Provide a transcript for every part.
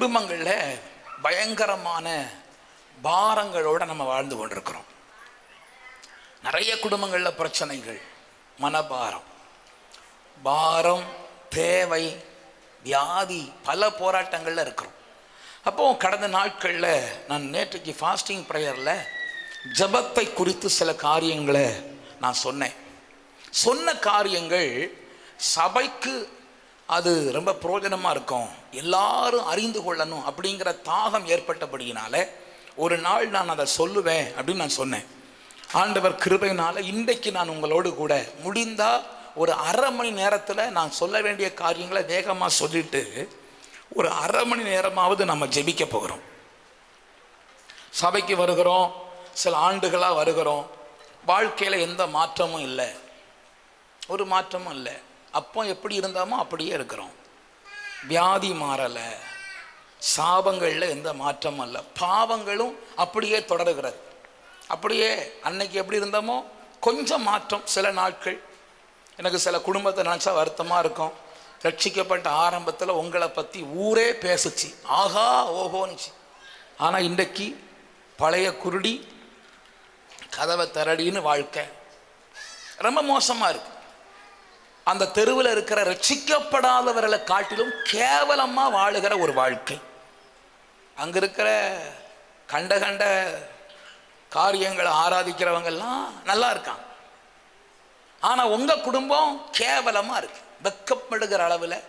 குடும்பங்களில் பயங்கரமான பாரங்களோடு நம்ம வாழ்ந்து கொண்டிருக்கிறோம். நிறைய குடும்பங்களில் பிரச்சனைகள், மனபாரம், பாரம், தேவை, வியாதி, பல போராட்டங்களில் இருக்கிறோம். அப்போது கடந்த நாட்களில் நான் நேற்றைக்கு ஃபாஸ்டிங் ப்ரேயரில் ஜபத்தை குறித்து சில காரியங்களை நான் சொன்ன காரியங்கள் சபைக்கு அது ரொம்ப பிரயோஜனமாக இருக்கும், எல்லாரும் அறிந்து கொள்ளணும் அப்படிங்கிற தாகம் ஏற்பட்டபடியினால ஒரு நாள் நான் அதை சொல்லுவேன் அப்படின்னு நான் சொன்னேன். ஆண்டவர் கிருபையினால இன்றைக்கு நான் உங்களோடு கூட முடிந்தால் ஒரு அரை மணி நேரத்தில் நான் சொல்ல வேண்டிய காரியங்களை வேகமாக சொல்லிட்டு ஒரு அரை மணி நேரமாவது நம்ம ஜெபிக்க போகிறோம். சபைக்கு வருகிறோம், சில ஆண்டுகளாக வருகிறோம், வாழ்க்கையில் எந்த மாற்றமும் இல்லை, ஒரு மாற்றமும் இல்லை. அப்போ எப்படி இருந்தோமோ அப்படியே இருக்கிறோம். வியாதி மாறலை, சாபங்களில் எந்த மாற்றமும் இல்லை, பாவங்களும் அப்படியே தொடர்கிறது. அப்படியே அன்னைக்கு எப்படி இருந்தோமோ கொஞ்சம் மாற்றம் சில நாட்கள். எனக்கு சில குடும்பத்தை நினச்சா வருத்தமாக இருக்கும். ரட்சிக்கப்பட்ட ஆரம்பத்தில் உங்களை பற்றி ஊரே பேசுச்சு, ஆகா ஓஹோன்னுச்சு. ஆனால் இன்றைக்கு பழைய குருடி கதவை திரடின்னு வாழ்க்கை ரொம்ப மோசமாக இருக்கு. அந்த தெருவில் இருக்கிற ரட்சிக்கப்படாதவர்களை காட்டிலும் கேவலமாக வாழுகிற ஒரு வாழ்க்கை. அங்கே இருக்கிற கண்ட காரியங்களை ஆராதிக்கிறவங்கெல்லாம் நல்லா இருக்காங்க. ஆனால் உங்கள் குடும்பம் கேவலமாக இருக்கு. வெக்கப்படுகிற அளவில்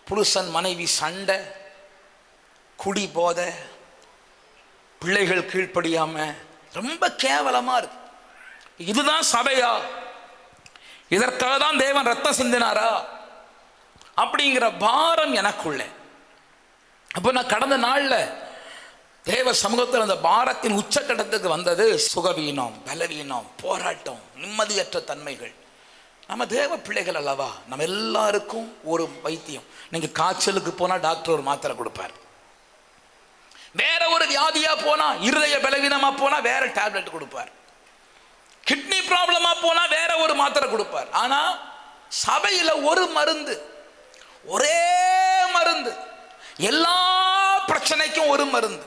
புருஷன் மனைவி சண்டை, குடி போத, பிள்ளைகள் கீழ்ப்படியாமல் ரொம்ப கேவலமாக இருக்கு. இதுதான் சபையா? இதற்காக தான் தேவன் ரத்தம் சிந்தினாரா அப்படிங்கிற பாரம் எனக்குள்ள. அப்போ நான் கடந்த நாளில் தேவ சமூகத்தில் அந்த பாரத்தின் உச்சக்கட்டத்துக்கு வந்தது சுகவீனம், பலவீனம், போராட்டம், நிம்மதியற்ற தன்மைகள். நம்ம தேவ பிள்ளைகள் அல்லவா, நம்ம எல்லாருக்கும் ஒரு வைத்தியம். நீங்கள் காய்ச்சலுக்கு போனால் டாக்டர் ஒரு மாத்திரை கொடுப்பார், வேற ஒரு வியாதியாக போனால், இருதய பலவீனமாக போனால் வேற டேப்லெட் கொடுப்பார், கிட்னி ப்ராப்ளமாக போனால் வேற ஒரு மாத்திரை கொடுப்பார். ஆனால் சபையில் ஒரு மருந்து, ஒரே மருந்து, எல்லா பிரச்சனைக்கும் ஒரு மருந்து,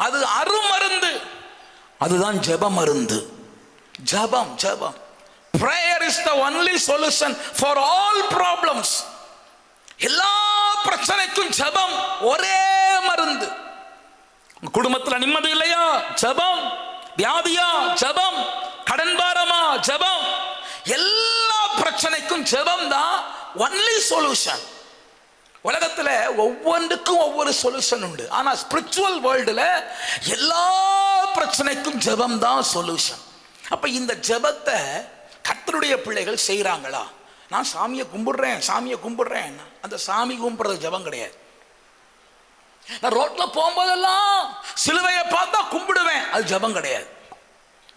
அது அருமருந்து, அதுதான் ஜெப மருந்து. ஜெபம். Prayer is the only solution for all problems. எல்லா பிரச்சனைக்கும் ஜெபம் ஒரே மருந்து. குடும்பத்தில் நிம்மதி இல்லையா? ஜெபம். வியாதியா? ஜெபம். கடன் பாரமா? ஜெபம். எல்லா பிரச்சனைக்கும் ஜெபம் தான் ஒன்லி சொல்யூஷன். உலகத்தில் ஒவ்வொன்றுக்கும் ஒவ்வொரு சொல்யூஷன் உண்டு. ஆனால் ஸ்பிரிச்சுவல் வேர்ல்டில் எல்லா பிரச்சனைக்கும் ஜெபம் தான் சொல்யூஷன். அப்போ இந்த ஜெபத்தை கர்த்தருடைய பிள்ளைகள் செய்கிறாங்களா? நான் சாமியை கும்பிடுறேன், அந்த சாமி கும்பிட்றது ஜெபம் கிடையாது. நான் ரோட்டில் போகும்போதெல்லாம் சிலுவையை பார்த்தா கும்பிடுவேன், அது ஜெபம் கிடையாது.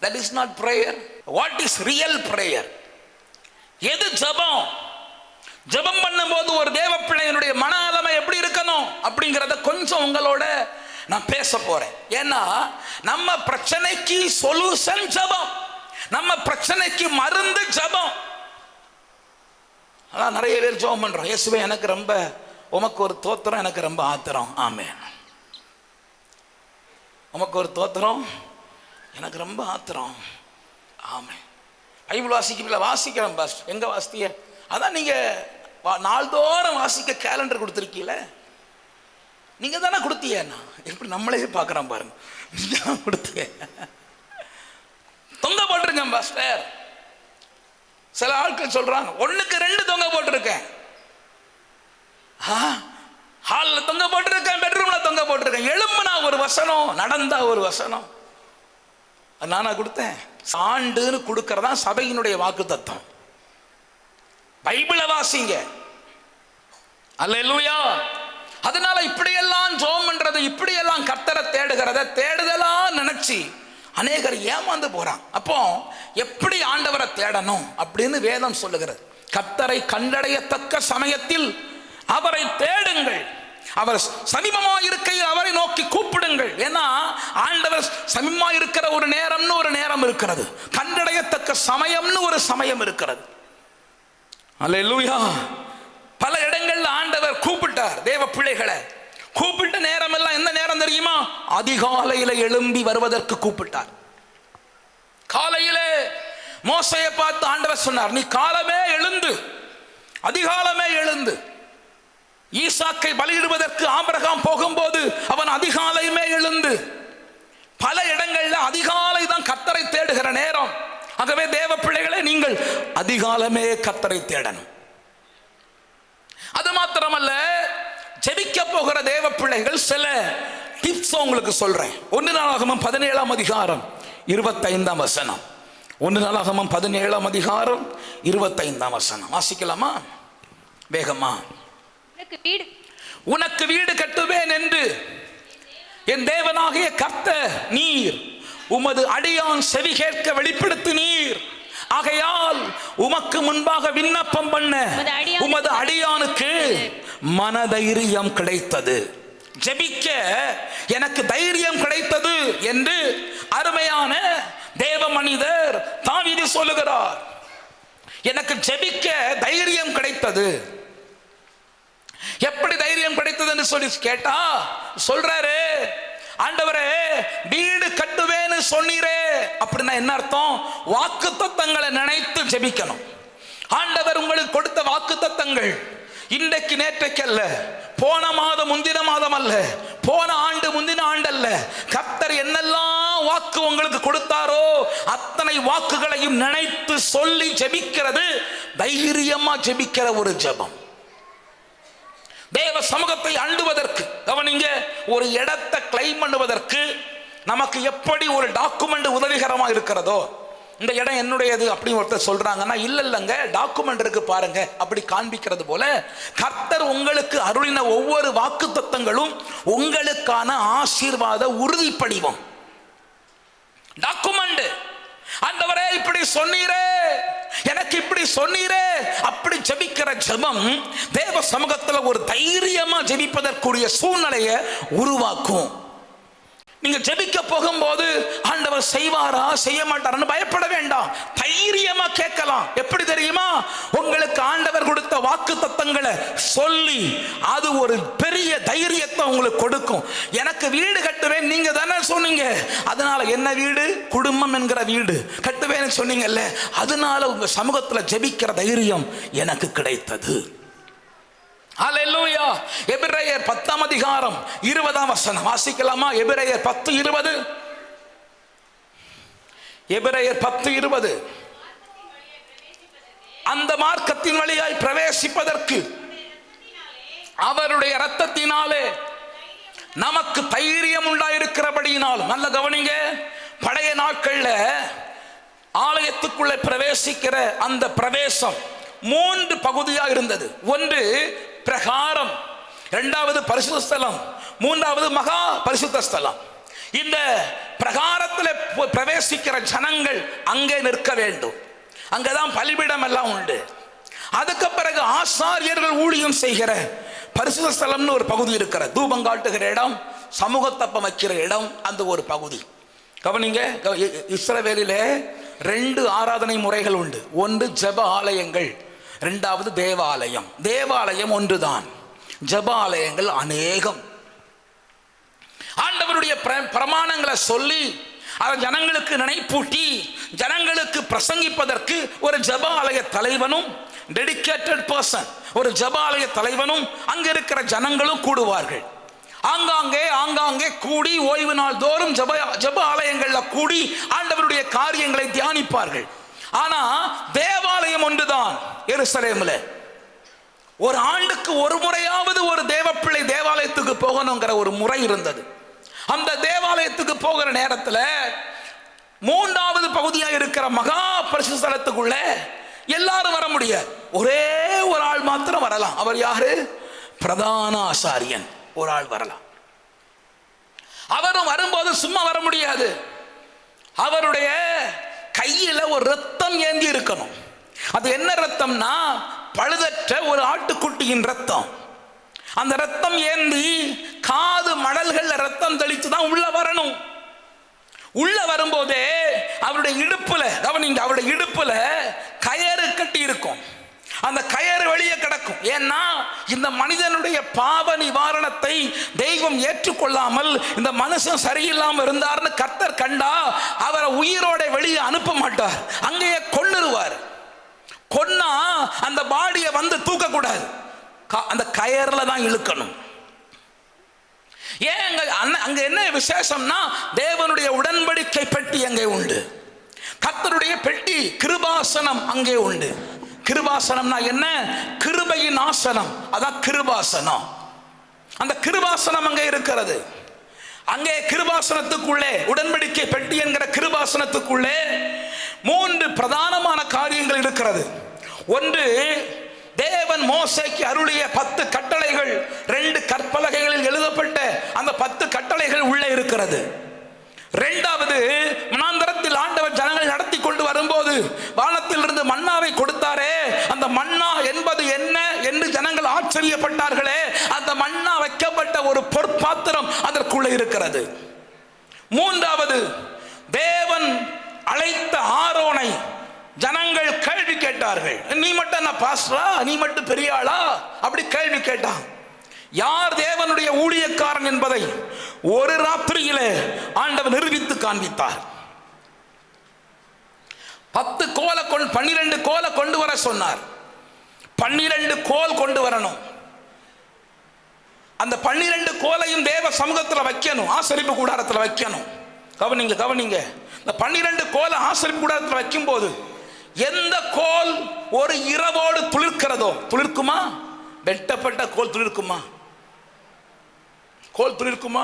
That is not prayer. What is real prayer? எது ஜெபம்? ஜெபம் பண்ணும்போது ஒரு தேவ பிள்ளையினுடைய மன ஆழமை எப்படி இருக்கணும் அப்படிங்கிறத கொஞ்சம் உங்களோட நான் பேச போறேன். ஏன்னா நம்ம பிரச்சனைக்கு சொல்யூஷன் ஜெபம், நம்ம பிரச்சனைக்கு மருந்து ஜெபம். அதான் நிறைய பேர் ஜெபம் பண்றோம். இயேசுவே எனக்கு ரொம்ப உமக்கு ஒரு தோத்திரம், எனக்கு ரொம்ப ஆத்திரம். ஆமென். உமக்கு ஒரு தோத்திரம், எனக்கு ரொம்ப ஆத்திரம். ஆமென். பைபிள் வாசிக்கிறேன் பாஸ். எங்க வாசித்திய? அதான் நீங்க நாள்தோறும் வாசிக்க கேலண்டர் கொடுத்துருக்கீல, நீங்க தானே கொடுத்தீங்க. எப்படி நம்மளே பார்க்குறோம் பாருங்க, நீங்க தான் கொடுத்தீங்க. தொங்க போட்டிருக்கேன் பாஸ்டர். சில ஆட்கள் சொல்றாங்க 1க்கு 2 தொங்க போட்டிருக்கேன். ஹாலில் தொங்க போட்டிருக்கேன், பெட்ரூம்ல தொங்க போட்டிருக்கேன். எழும்புனா ஒரு வசனம், நடந்தா ஒரு வசனம். நானா கொடுத்தேன்? ஆண்டுன்னு கொடுக்கறதா சபையினுடைய வாக்கு தத்தம். பைபிளை வாசிங்க. அல்லேலூயா. அதனால இப்படியெல்லாம் ஜெபம் பண்றது, இப்படியெல்லாம் கர்த்தரை தேடுதலா நினைச்சு அநேகர் ஏமாந்து போறான். அப்போ எப்படி ஆண்டவரை தேடணும் அப்படின்னு வேதம் சொல்லுகிறது. கர்த்தரை கண்டடையத்தக்க சமயத்தில் அவரை தேடுங்கள், அவர் சமீபமாக இருக்கையில் அவரை நோக்கி கூப்பிடுங்கள். ஏன்னா ஆண்டவர் சமீபமாக இருக்கிற ஒரு நேரம் இருக்கிறது, கண்டடையத்தக்க சமயம்னு ஒரு சமயம் இருக்கிறது. அல்லேலூயா. பல இடங்கள்ல ஆண்டவர் கூப்பிட்டார் தேவ பிள்ளைகளை. கூப்பிட்ட நேரம் எல்லாம் எந்த நேரம் தெரியுமா? அதிகாலையில எழும்பி வருவதற்கு கூப்பிட்டார். காலையிலே மோசையை பார்த்து ஆண்டவர் சொன்னார், நீ காலமே எழுந்து, அதிகாலமே எழுந்து. ஈசாக்கை பலியிடுவதற்கு ஆபிரகாம் போகும்போது அவன் அதிகாலையுமே எழுந்து. பல இடங்கள்ல அதிகாலை தான் கர்த்தரை தேடுகிற நேரம். ஆகவே தேவ பிள்ளைகளே, நீங்கள் அதிகாலமே கர்த்தரை தேடணும். அது மாத்திரமல்ல, ஜெபிக்க போகிற தேவ பிள்ளைகள் சில டிப்ஸ் உங்களுக்கு சொல்றேன். 1 நாளாகமம் 17ஆம் அதிகாரம் 25ஆம் வசனம். 1 நாளாகமம் 17ஆம் அதிகாரம் 25ஆம் வசனம் வாசிக்கலாமா? வேகமா. உனக்கு வீடு கட்டுவேன் என்று என் தேவனாகிய கர்த்தர் நீர் உமது அடியான் செவி கேட்க வெளிப்படுத்தினீர். ஆகையால் உமக்கு முன்பாக விண்ணப்பம் பண்ண உமது அடியானுக்கு மனதைரியம் கிடைத்தது. ஜெபிக்க எனக்கு தைரியம் கிடைத்தது என்று அருமையான தேவ மனிதர் தாவீது சொல்லுகிறார். எனக்கு ஜெபிக்க தைரியம் கிடைத்தது. எப்படி தைரியம் கிடைத்தது என்று சொல்லி கேட்டா சொல்றாரு, ஆண்டவரே வீடு கட்டுவேன்னு சொன்னீரே. அப்படின்னா என்ன அர்த்தம்? வாக்குத்தத்தங்களை நினைத்து ஜெபிக்கணும். ஆண்டவர் உங்களுக்கு கொடுத்த வாக்குத்தத்தங்கள் இன்றைக்கு நேற்றைக்கு அல்ல, போன மாதம் முந்தின மாதம் அல்ல, போன ஆண்டு முந்தின ஆண்டு அல்ல. கர்த்தர் என்னெல்லாம் வாக்கு உங்களுக்கு கொடுத்தாரோ அத்தனை வாக்குகளையும் நினைத்து சொல்லி ஜெபிக்கிறது தைரியமா ஜெபிக்கிற ஒரு ஜெபம். தேவ சமூகத்தை அண்டுவதற்கு, கவனிங்க, ஒரு இடத்தை கிளைம் பண்ணுவதற்கு நமக்கு எப்படி ஒரு டாக்குமெண்ட் உதவிகரமா இருக்கிறதோ, இந்த இடம் என்னுடையது அப்படின்னு ஒருத்தர் சொல்றாங்கன்னா, இல்லைங்க டாக்குமெண்ட் இருக்கு பாருங்க, அப்படி காண்பிக்கிறது போல கர்த்தர் உங்களுக்கு அருளின ஒவ்வொரு வாக்கு தத்தங்களும் உங்களுக்கான ஆசீர்வாத உறுதிப்படிவம், டாக்குமெண்ட். ஆண்டவரே இப்படி சொன்னீரே, எனக்கு இப்படி சொன்னீரே, அப்படி ஜெபிக்கிற ஜெபம் தேவ சமூகத்தில் ஒரு தைரியமா ஜெபிப்பதற்குரிய சூழ்நிலையை உருவாக்கும். நீங்க ஜெபிக்க போகும்போது ஆண்டவர் செய்வாரா செய்ய மாட்டாரான்னு பயப்பட வேண்டாம், தைரியமா கேட்கலாம். எப்படி தெரியுமா? உங்களுக்கு ஆண்டவர் கொடுத்த வாக்கு தத்தங்களை சொல்லி அது ஒரு பெரிய தைரியத்தை உங்களுக்கு கொடுக்கும். எனக்கு வீடு கட்டுவேன் நீங்க தானே சொன்னீங்க, அதனால என்ன வீடு? குடும்பம் என்கிற வீடு கட்டுவேன்னு சொன்னீங்கல்ல, அதனால உங்க சமூகத்துல ஜெபிக்கிற தைரியம் எனக்கு கிடைத்தது. ஹல்லேலூயா. எபிரேயர் 10ஆம் அதிகாரம் 20ஆம் வசனம் வாசிக்கலாமா? எபிரேயர் 10:20. எபிரேயர் 10:20. அந்த மார்க்கத்தின் வழியாய் பிரவேசிப்பதற்கு அவருடைய இரத்தத்தினாலே நமக்கு தைரியம் உண்டாயிருக்கிறபடியினால். நல்ல கவனிங்க, பழைய நாட்கள்ல ஆலயத்துக்குள்ளே பிரவேசிக்கிற அந்த பிரவேசம் 3 பகுதியாக இருந்தது. ஒன்று பிரகாரம், இரண்டாவது பரிசுத்த ஸ்தலம், மூன்றாவது மகா பரிசுத்த ஸ்தலம். இந்த பிரகாரத்தில் பிரவேசிக்கிற ஜனங்கள் அங்கே நிற்க வேண்டும், அங்கதான் பலிபீடம் எல்லாம் உண்டு. அதுக்கு பிறகு ஆசாரியர்கள் ஊழியம் செய்கிற பரிசுத்த ஸ்தலம்னு ஒரு பகுதி இருக்கிற, தூபம் காட்டுகிற இடம், சமூகத்தப்பம் வைக்கிற இடம், அந்த ஒரு பகுதி. கவனிங்க, இஸ்ரவேலிலே 2 ஆராதனை முறைகள் உண்டு. ஒன்று ஜெப ஆலயங்கள், இரண்டாவது தேவாலயம். தேவாலயம் ஒன்றுதான், ஜெப ஆலயங்கள் அநேகம். ஆண்டவருடைய பிரமாணங்களை சொல்லி அதை ஜனங்களுக்கு நினைப்பூட்டி ஜனங்களுக்கு பிரசங்கிப்பதற்கு ஒரு ஜெப ஆலய தலைவனும், டெடிகேட்டட் பர்சன், ஒரு ஜெப ஆலய தலைவனும் அங்க இருக்கிற ஜனங்களும் கூடுவார்கள். ஆங்காங்கே கூடி ஓய்வு நாள் தோறும் ஜெப ஆலயங்கள்ல கூடி ஆண்டவருடைய காரியங்களை தியானிப்பார்கள். ஆனா தேவாலயம் ஒன்றுதான் எருசலேம்ல. ஒரு ஆண்டுக்கு ஒரு முறையாவது ஒரு தேவப்பிள்ளை தேவாலயத்துக்கு போகணுங்கிற ஒரு முறை இருந்தது. அந்த தேவாலயத்துக்கு போகிற நேரத்தில் 3வது பகுதியா இருக்கிற மகா பரிசுத்த ஸ்தலத்துக்குள்ள எல்லாரும் வர முடியாது, ஒரே ஒரு ஆள் மாத்திரம் வரலாம். அவர் யாரு? பிரதான ஆசாரியன். ஒரு ஆள் வரலாம். அவரும் வரும்போது சும்மா வர முடியாது, அவருடைய கையில ஒரு ரத்தம் ஏந்தி இருக்கணும். அது என்ன ரத்தம்னா, பழுதற்ற ஒரு ஆட்டுக்குட்டியின் ரத்தம். அந்த ரத்தம் ஏந்தி காது மடல்கள் ரத்தம் தெளித்து தான் உள்ள வரணும். உள்ள வரும்போதே அவருடைய இடுப்புல, கவனிங்க, அவருடைய இடுப்புல கயறு கட்டி இருக்கும். அந்த கயறு வெளியே கிடக்கும். ஏன்னா இந்த மனிதனுடைய பாவ நிவாரணத்தை தெய்வம் ஏற்றுக்கொள்ளாமல் இந்த மனுஷன் சரியில்லாமல் இருந்தார்னு கர்த்தர் கண்டா அவரை உயிரோட வெளியே அனுப்ப மாட்டார், அங்கேயே கொன்னுருவார். கொன்னா அந்த பாடியை வந்து தூக்க கூடாது, அந்த கயர்ல தான் இழுக்கணும். ஏன் அங்க என்ன விசேஷம்னா, தேவனுடைய உடன்படிக்கை பெட்டி அங்கே உண்டு, கர்த்தருடைய பெட்டி கிருபாசனம் அங்கே உண்டு. கிருபாசனம்னா என்ன? கிருபையின் ஆசனம், அதான் கிருபாசனம். அந்த கிருபாசனம் அங்கே இருக்கிறது. அங்கே கிருபாசனத்துக்குள்ளே, உடன்படிக்கை பெட்டி என்கிற கிருபாசனத்துக்குள்ளே 3 பிரதானமான காரியங்கள் இருக்கிறது. ஒன்று, தேவன் மோசேக்கு அருளிய 10 கட்டளைகள் 2 கற்பலகைகளில் எழுதப்பட்ட அந்த 10 கட்டளைகள் உள்ளே இருக்கிறது. இரண்டாவது, மனாந்தரத்தில் ஆண்டவர் ஜனங்களை நடத்தி கொண்டு வரும்போது வானத்தில் இருந்து மன்னாவை கொடுத்தாரே, அந்த மன்னா என்பது என்ன என்று ஜனங்கள் ஆச்சரியப்பட்டார்களே, அந்த மன்னா வைக்கப்பட்ட ஒரு பொற்பாத்திரம் அதற்குள்ளே இருக்கிறது. மூன்றாவது, தேவன் அழைத்த ஆரோனை ஜனங்கள் கேள்வி கேட்டார்கள். நீ மட்டும் என்ன பாஸ்டரா, நீ மட்டும் பெரிய ஆளா, அப்படி கேள்வி கேட்டான். யார் தேவனுடைய ஊழியக்காரன் என்பதை ஒரு ராத்திரியிலே ஆண்டவர் நிரூபித்து காண்பித்தார். 10 கோலை 12 கோலை கொண்டு வர சொன்னார். 12 கோல் கொண்டு வரணும். அந்த 12 கோலையும் தேவ சமூகத்தில் வைக்கணும், ஆசரிப்பு கூடாரத்தில் வைக்கணும். கவனிங்க, இந்த 12 கோலை ஆசரிப்பு கூடாரத்தில் வைக்கும் போது எந்த கோல் ஒரு இரவோடு துளிர்க்கிறதோ, துளிர்க்குமா? வெட்டப்பட்ட கோல் துளிர்க்குமா? கோல் துளிர்க்குமா?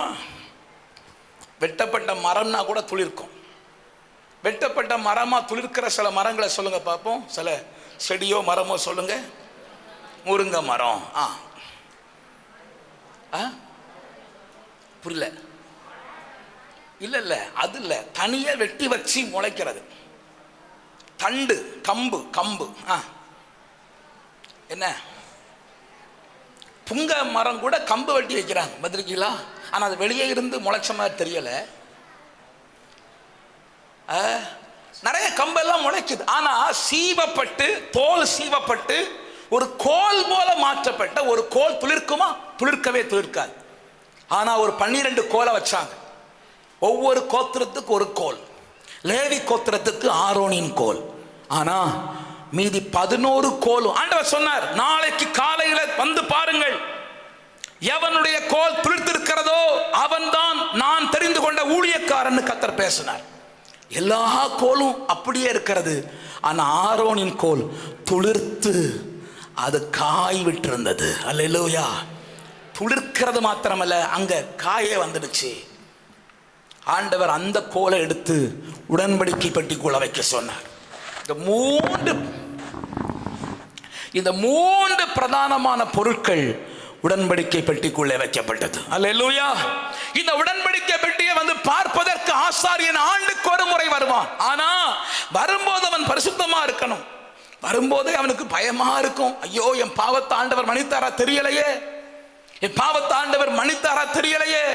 வெட்டப்பட்ட மரம்னா கூட துளிர்க்கும். வெட்டப்பட்ட மரமா துளிர்க்கிற சில மரங்களை சொல்லுங்க பார்ப்போம். சில செடியோ மரமோ சொல்லுங்க. முருங்கை மரம். புரியல? இல்ல அது இல்ல, தனியா வெட்டி வச்சு முளைக்கிறது. தண்டு, கம்பு. என்ன? புங்க மரம் கூட கம்பு வெட்டி வைக்கிறாங்க, பத்திரிக்கைகளா? ஆனா அது வெளியே இருந்து முளைச்ச மாதிரி தெரியல. நிறைய கம்பெல்லாம் முளைக்குது. ஆனா சீவப்பட்டு, தோல் சீவப்பட்டு ஒரு கோல் போல மாற்றப்பட்ட ஒரு கோல் துளிர்க்குமா? துளிர்க்கவே துளிர்க்காது. ஆனா ஒரு 12 கோலை வச்சாங்க. ஒவ்வொரு கோத்திரத்துக்கு ஒரு கோல். லேவி கோத்திரத்துக்கு ஆரோனின் கோல். ஆனா மீதி 11 கோலும் ஆண்டவர் சொன்னார், நாளைக்கு காலையில வந்து பாருங்கள், எவனுடைய கோல் துளிர்த்திருக்கிறதோ அவன்தான் நான் தெரிந்து கொண்ட ஊழியக்காரன் கர்த்தர் பேசினார். எல்லா கோலும் அப்படியே இருக்கிறது. ஆனா ஆரோனின் கோல் துளிர்த்து அது காய் விட்டிருந்தது. அல்லேலூயா! துளிர்க்கிறது மாத்திரமல்ல, அங்க காயே வந்துடுச்சு. ஆண்டவர் அந்த கோலை எடுத்து உடன்படிக்கை பெட்டிக்குள்ள வைக்க சொன்னார். இந்த மூன்று பிரதானமான பொருட்கள் உடன்படிக்கை பெட்டிக்குள்ளே வைக்கப்பட்டது. அல்லேலூயா! இந்த உடன்படிக்கை பெட்டியை வந்து பார்ப்பதற்கு ஆசாரியன் ஆண்டுக்கு ஒரு முறை வருவான். ஆனா வரும்போது அவன் பரிசுத்தமா இருக்கணும். வரும்போதே அவனுக்கு பயமா இருக்கும். ஐயோ, என் பாவத்தை ஆண்டவர் மன்னித்தாரா தெரியலையே, என் பாவத்தை ஆண்டவர் மன்னித்தாரா தெரியலையே.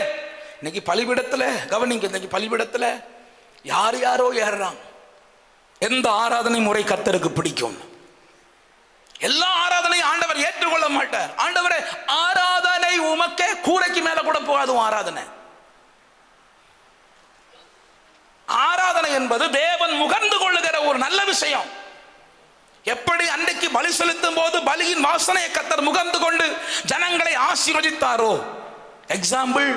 இன்னைக்கு பலிபீடத்துல கவனிங்க, இன்னைக்கு பலிபீடத்துல யாரோ ஏறுறாங்க. எந்த ஆராதனை முறை கர்த்தருக்கு பிடிக்கும்? எல்லா ஆராதனையும் ஆண்டவர் ஏற்றுக்கொள்ள மாட்டார். ஆண்டவரே, ஆராதனை உமக்கே, கூரைக்கு மேல கூட போகாது ஆராதனை. ஆராதனை என்பது தேவன் முகர்ந்து கொள்ளுகிற ஒரு நல்ல விஷயம். எப்படி அன்றைக்கு பலி செலுத்தும் போது பலியின் வாசனையை கர்த்தர் முகர்ந்து கொண்டு ஜனங்களை ஆசீர்வதித்தாரோ, எக்ஸாம்பிள்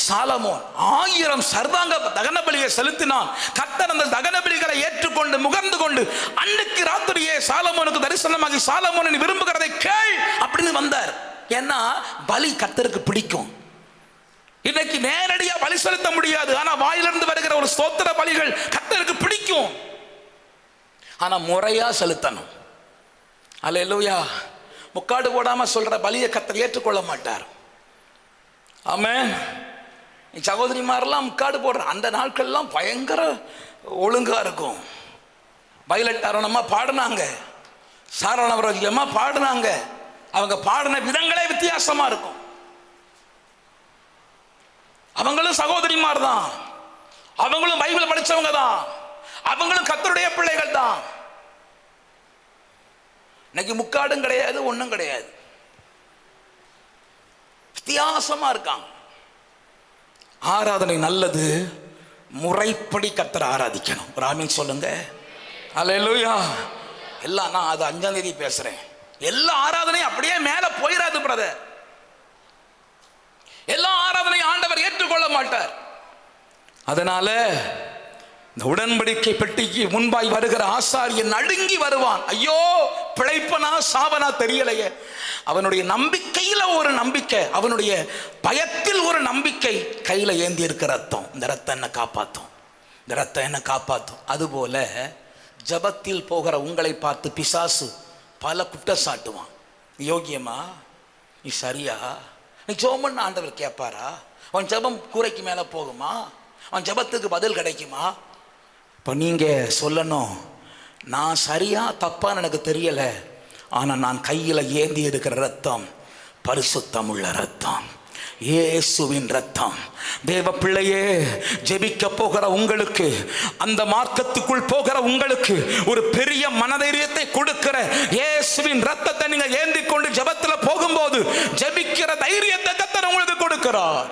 சாலமோன் 1000 சர்வாங்க தகன பலியை செலுத்தினான். கர்த்தர் அந்த தகன பலிகளை ஏற்றுக்கொண்டு முகர்ந்து கொண்டு அன்னைக்கு ராத்திரியே சாலமோனுக்கு தரிசனமாகி, சாலமோன் விரும்புகிறதை கேள் அப்படின்னு வந்தார். ஏன்னா பலி கர்த்தருக்கு பிடிக்கும். இன்னைக்கு நேரடியா பலி செலுத்த முடியாது, ஆனா வாயிலிருந்து வருகிற ஒரு ஸ்தோத்திர பலிகள் கர்த்தருக்கு பிடிக்கும். ஆனா முறையா செலுத்தணும். அல்லேலூயா! முக்காடு போடாம சொல்ற பலியை கர்த்தர் ஏற்றுக்கொள்ள மாட்டார். ஆமென். சகோதரிமாரெல்லாம் முக்காடு போடுற அந்த நாட்கள்லாம் பயங்கர ஒழுங்கா இருக்கும். வயலட் அருணமா பாடினாங்க, சாரணவரமா பாடினாங்க. அவங்க பாடின விதங்களே வித்தியாசமா இருக்கும். அவங்களும் சகோதரிமார் தான், அவங்களும் பைபிள் படிச்சவங்க தான், அவங்களும் கர்த்தருடைய பிள்ளைகள் தான். இன்னைக்கு முக்காடும் கிடையாது, ஒன்றும் கிடையாது, வித்தியாசமா இருக்காங்க. ஆராதனை நல்லது, முறைப்படி கர்த்தரை ஆராதிக்கணும். ஒரு ஆமீன் சொல்லுங்க. அல்லேலூயா. எல்லாம் நான் அது 5ஆம் தேதி பேசுறேன். எல்லா ஆராதனையும் அப்படியே மேல போயிடாது பிரதர். எல்லா ஆராதனையும் ஆண்டவர் ஏற்றுக்கொள்ள மாட்டார். அதனால இந்த உடன்படிக்கை பெட்டிக்கு முன்பாய் வருகிற ஆசாரியன் நடுங்கி வருவான். ஐயோ, பிழைப்பனா சாவனா தெரியலையே. அவனுடைய நம்பிக்கையில ஒரு நம்பிக்கை, அவனுடைய பயத்தில் ஒரு நம்பிக்கை. கையில ஏந்தி இருக்கிற ரத்தம், இந்த ரத்தம் என்ன காப்பாற்றும், இந்த ரத்தம் என்ன காப்பாற்றும். அதுபோல ஜபத்தில் போகிற உங்களை பார்த்து பிசாசு பல குற்றம் சாட்டுவான். நீ யோகியமா, நீ சரியா, நீ ஜெபம் ஆண்டவர் கேட்பாரா, அவன் ஜெபம் கூரைக்கு மேல போகுமா, அவன் ஜெபத்துக்கு பதில் கிடைக்குமா? இப்போ நீங்க சொல்லணும், நான் சரியா தப்பான்னு எனக்கு தெரியல, ஆனா நான் கையில ஏந்தி இருக்கிற ரத்தம் பரிசுத்தம் உள்ள ரத்தம், இயேசுவின் ரத்தம். தேவ பிள்ளையே, ஜெபிக்க போகிற உங்களுக்கு, அந்த மார்க்கத்துக்குள் போகிற உங்களுக்கு ஒரு பெரிய மனதைரியத்தை கொடுக்கிற இயேசுவின் ரத்தத்தை நீங்க ஏந்தி கொண்டு ஜெபத்துல போகும்போது ஜெபிக்கிற தைரியத்தை கர்த்தர் உங்களுக்கு கொடுக்கிறார்.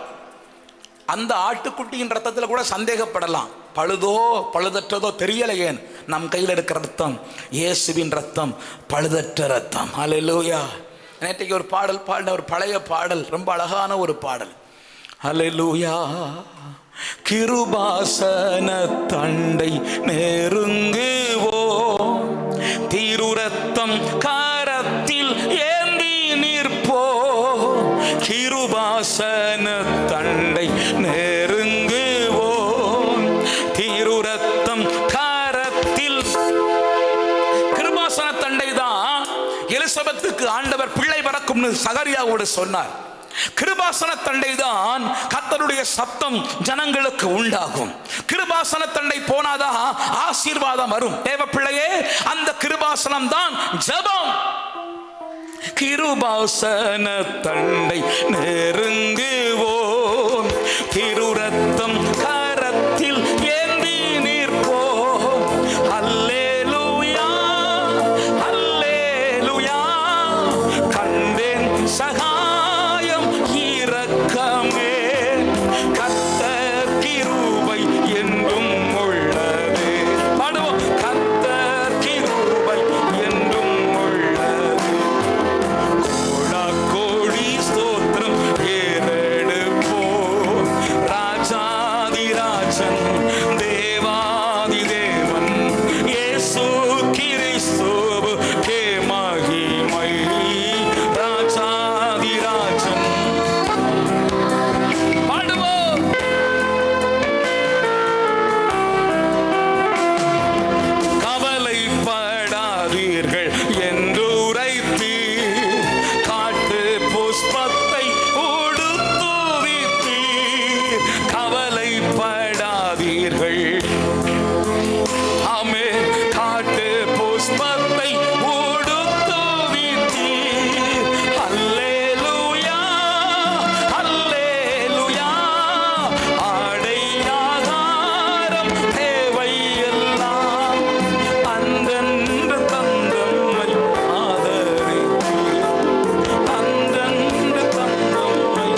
அந்த ஆட்டுக்குட்டியின் ரத்தத்தில் கூட சந்தேகப்படலாம், பழுதோ பழுதற்றதோ தெரியலையே. நம் கையில் இருக்கிற ரத்தம் இயேசுவின் ரத்தம், பழுதற்ற ரத்தம். அல்லேலூயா. நேற்றைக்கு ஒரு பாடல் பாடின, ஒரு பழைய பாடல், ரொம்ப அழகான ஒரு பாடல். அல்லேலூயா. கிருபாசன தண்டை நெருங்குவோ, திருரத்தம் கரத்தில் ஏந்தி நிற்போ, கிருபாசன தண்டை நெருங்குவோ, திருரத்தம் கரத்தில். கிருபாசன தண்டை தான் எலிசபெத்துக்கு ஆண்டவர் பிள்ளை பிறக்கும்னு சகரியாவோடு சொன்னார். கிருபாசன தண்டை தான் கர்த்தருடைய சத்தம் ஜனங்களுக்கு உண்டாகும். கிருபாசன தண்டை போனாதான் ஆசீர்வாதம் வரும். தேவ பிள்ளையே, அந்த கிருபாசனம் தான் ஜெபம். கிருபாசன தண்டை நெருங்குவோம், திருரத்தம் கரத்தில் ஏந்தி நிற்போம். அல்லேலூயா, அல்லேலூயா. கண்டேன் சகாயம் இரக்கமே, கர்த்தர் கிருபை என்றும் உள்ளது. பாடுவோம். கர்த்தர் கிருபை என்றும் உள்ளது. கோடா கோடி ஸ்தோத்திரம் ஏறெடுப்போம். ராஜாதி ராஜன், தேவாதி தேவன், இயேசு கிறிஸ்துவுக்கே மகிமை. ராஜாதி ராஜன். பாடுவோம். கவலைப்படாதீர்கள் என்று உரைத்து, காட்டு புஷ்பத்தை உடுத்துவித்தீர். கவலைப்படாதீர்கள், ஆமே, காட்டு புஷ்பத்தை உடுத்துவித்தீர். அல்லேலூயா, அல்லேலூயா. ஆடை ஆகாரம் தேவை எல்லாம் அந்தன்று தந்தம்மை ஆதரித்து, அந்தன்று தந்தம்மை.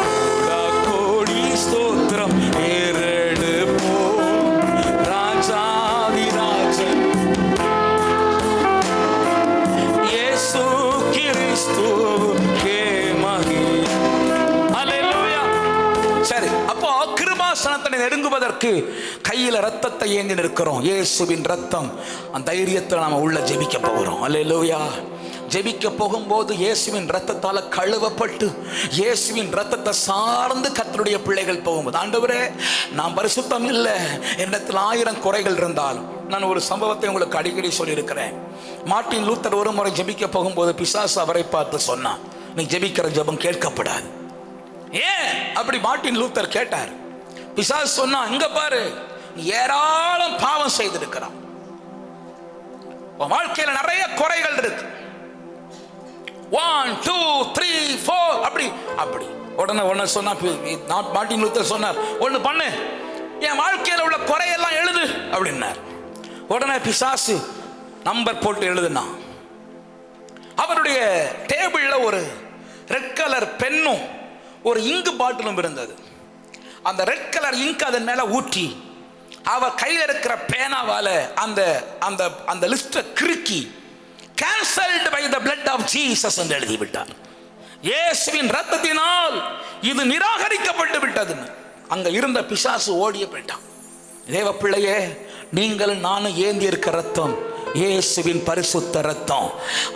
கோடா கோடி ஸ்தோத்திரம் ஏறெடுப்போம். ராஜாதி ராஜன், இயேசு கிறிஸ்துவுக்கே மகிமை. அல்லேலூயா. சரி, அப்போ கிருபாசனத்தை நெருங்குவதற்கு கையில ரத்தத்தை ஏந்தி நிற்கிறோம். இயேசுவின் ரத்தம். அந்த தைரியத்தில் நாம உள்ள ஜெபிக்க போகிறோம். அல்லேலூயா. ஜெபிக்க போகும்போது இயேசுவின் ரத்தத்தால கழுவப்பட்டு இயேசுவின் ரத்தத்தை சார்ந்து கர்த்தருடைய பிள்ளைகள் போகும்போது, ஆண்டவரே நான் பரிசுத்தம் இல்லை, என்னிடத்தில் 1000 குறைகள் இருந்தாலும். நான் ஒரு சம்பவத்தை உங்களுக்கு அடிக்கடி சொல்லியிருக்கிறேன். மார்ட்டின் லூத்தர் ஒரு முறை ஜெபிக்க போகும்போது பிசாசு அவரை பார்த்து சொன்னான், நீ ஜெபிக்கிற ஜெபம் கேட்கப்படாது. ஏன் அப்படி மார்ட்டின் லூத்தர் கேட்டார். பிசாசு சொன்னா, இங்க பாரு, நீ ஏராளம் பாவம் செய்திருக்கிறான், உன் வாழ்க்கையில நிறைய குறைகள் இருக்கு. 1 2 3 4 அப்படி அப்படி. உடனே சொன்னா மார்ட்டின் லூத்தர் சொன்னார், ஒண்ணு பண்ணு, என் வாழ்க்கையில உள்ள குறையெல்லாம் எழுது அப்படின்னார். உடனே பிசாசு நம்பர் போட்டு எழுதுனா. அவருடைய டேபிள்ல ஒரு ரெட் கலர் பென்னும் ஒரு இங்கு பாட்டிலும் இருந்தது. அந்த ரெட் கலர் இங்க் அதன் மேல ஊற்றி அவர் கையில் இருக்கிற பேனாவால அந்த அந்த அந்த லிஸ்ட கிறுக்கி cancelled by the blood of Jesus என்று எழுதி விட்டார். இயேசுவின் ரத்தத்தினால் இது நிராகரிக்கப்பட்டு விட்டது. அங்க இருந்த பிசாசு ஓடிய போயிட்டான். தேவ பிள்ளையே, நீங்கள் நானும் ஏந்தி இருக்க ரத்தம் இயேசுவின் பரிசுத்த ரத்தம்.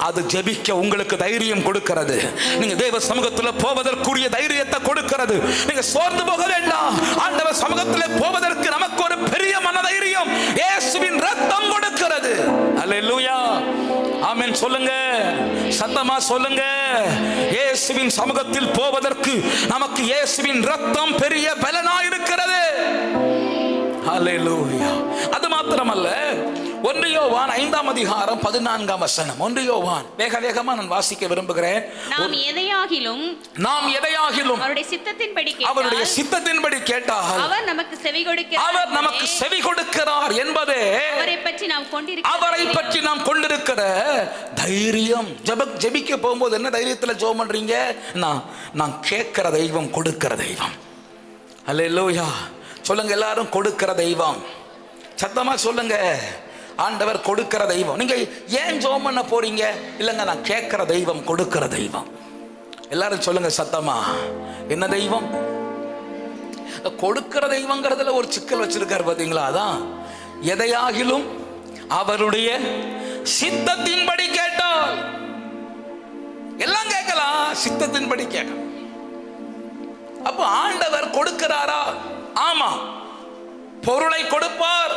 அது ஜெபிக்க உங்களுக்கு தைரியம் கொடுக்கிறது. நீங்க தேவ சமூகத்தில் போவதற்குரிய தைரியத்தை கொடுக்கிறது. நீங்க சோர்ந்து போக வேண்டாம். ஆண்டவர் சமூகத்தில் போவதற்கு நமக்கு ஒரு பெரிய மனதைரியம் இயேசுவின் ரத்தம் கொடுக்கிறது. அல்லேலூயா, ஆமென் சொல்லுங்க, சத்தமா சொல்லுங்க. இயேசுவின் சமூகத்தில் போவதற்கு நமக்கு இயேசுவின் ரத்தம் பெரிய பலனாய் இருக்கிறது. ஹல்லேலூயா. அது மாத்திரமல்ல, 1 யோவான் 5ஆம் அதிகாரம் 14ஆம் வசனம். 1 யோவான், வேக வேகமா நான் வாசிக்க விரும்புகிறேன். நாம் எதையாகிலும் அவருடைய சித்தத்தின்படி கேட்டால் அவர் நமக்கு செவி கொடுக்கிறார் என்பதே அவரை பற்றி நாம் கொண்டிருக்கிற தைரியம். ஜெபிக்க போகும்போது என்ன தைரியத்தில் ஜெபம் பண்றீங்க? நான் கேட்கிற தெய்வம் கொடுக்கிற தெய்வம். அல்லேலூயா சொல்லுங்க எல்லாரும், கொடுக்கிற தெய்வம். சத்தமா சொல்லுங்க, ஆண்டவர் கொடுக்கிற தெய்வம். நீங்க ஏன் ஜெபம் பண்ண போறீங்க? இல்லைங்க, நான் கேட்கிற தெய்வம் கொடுக்கிற தெய்வம். எல்லாரும் சொல்லுங்க சத்தமா, என்ன தெய்வம்? கொடுக்கிற தெய்வங்கிறதுல ஒரு சிக்கல் வச்சிருக்காரு பாத்தீங்களா? அதான் எதையாகிலும் அவருடைய சித்தத்தின்படி கேட்டால், எல்லாம் கேட்கலாம், சித்தத்தின்படி கேட்கலாம். அப்ப ஆண்டவர் கொடுக்கிறாரா? ஆமா, பொருளை கொடுப்பார்,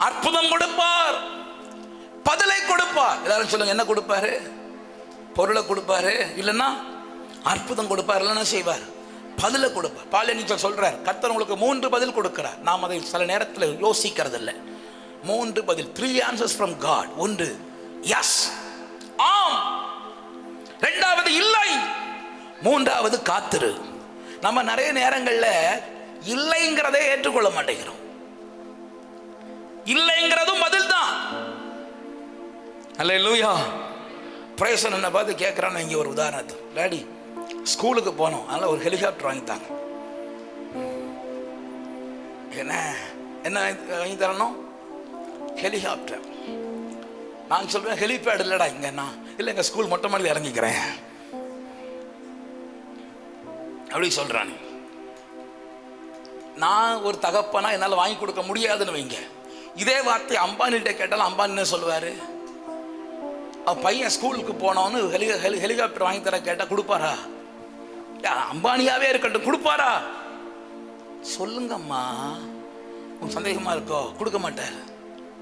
அற்புதம் கொடுப்பார், பதிலை கொடுப்பார். எல்லாரும் சொல்லுங்க, என்ன கொடுப்பாரு? பொருளை கொடுப்பாரு, இல்லைன்னா அற்புதம் கொடுப்பார், இல்லைன்னா செய்வார், பதிலை கொடுப்பார். பாலனீச்சர் சொல்றார், கர்த்தர் உங்களுக்கு 3 பதில் கொடுக்கிறார். நாம் அதை சில நேரத்தில் யோசிக்கிறது இல்லை. 3 பதில், 3 answers from God. 1 எஸ், ஆம். 2வது இல்லை, 3வது காத்திரு. நம்ம நிறைய நேரங்கள்ல இல்லைங்கிறதே ஏற்றுக்கொள்ள மாட்டேங்கிறோம். இல்லைங்கிறதும் பதில் தான். அல்லேலூயா. பிரேசன் என்ன பார்த்து கேட்கிறான்னு, இங்கே ஒரு உதாரணத்துக்கு, டாடி ஸ்கூலுக்கு போனோம், அதனால ஒரு ஹெலிகாப்டர் வாங்கித்தாங்க. என்ன வாங்கி தரணும்? ஹெலிகாப்டர். நான் சொல்றேன், ஹெலிபேட் இல்லடா இங்கன்னா. இல்லை, எங்க ஸ்கூல் மொட்டை மாடியில் இறங்கிக்கிறேன் அப்படி சொல்றானு. நான் ஒரு தகப்பனா என்னால் வாங்கி கொடுக்க முடியாதுன்னு வைங்க. இதே வார்த்தை அம்பானிட்ட கேட்டாலும் அம்பானி என்ன சொல்லுவாரு? அவன் பையன் ஸ்கூலுக்கு போனவனு ஹெலிகாப்டர் வாங்கி தர கேட்டா கொடுப்பாரா? அம்பானியாவே இருக்கட்டும், கொடுப்பாரா? சொல்லுங்கம்மா, உன் சந்தேகமா இருக்கோ? கொடுக்க மாட்டார்.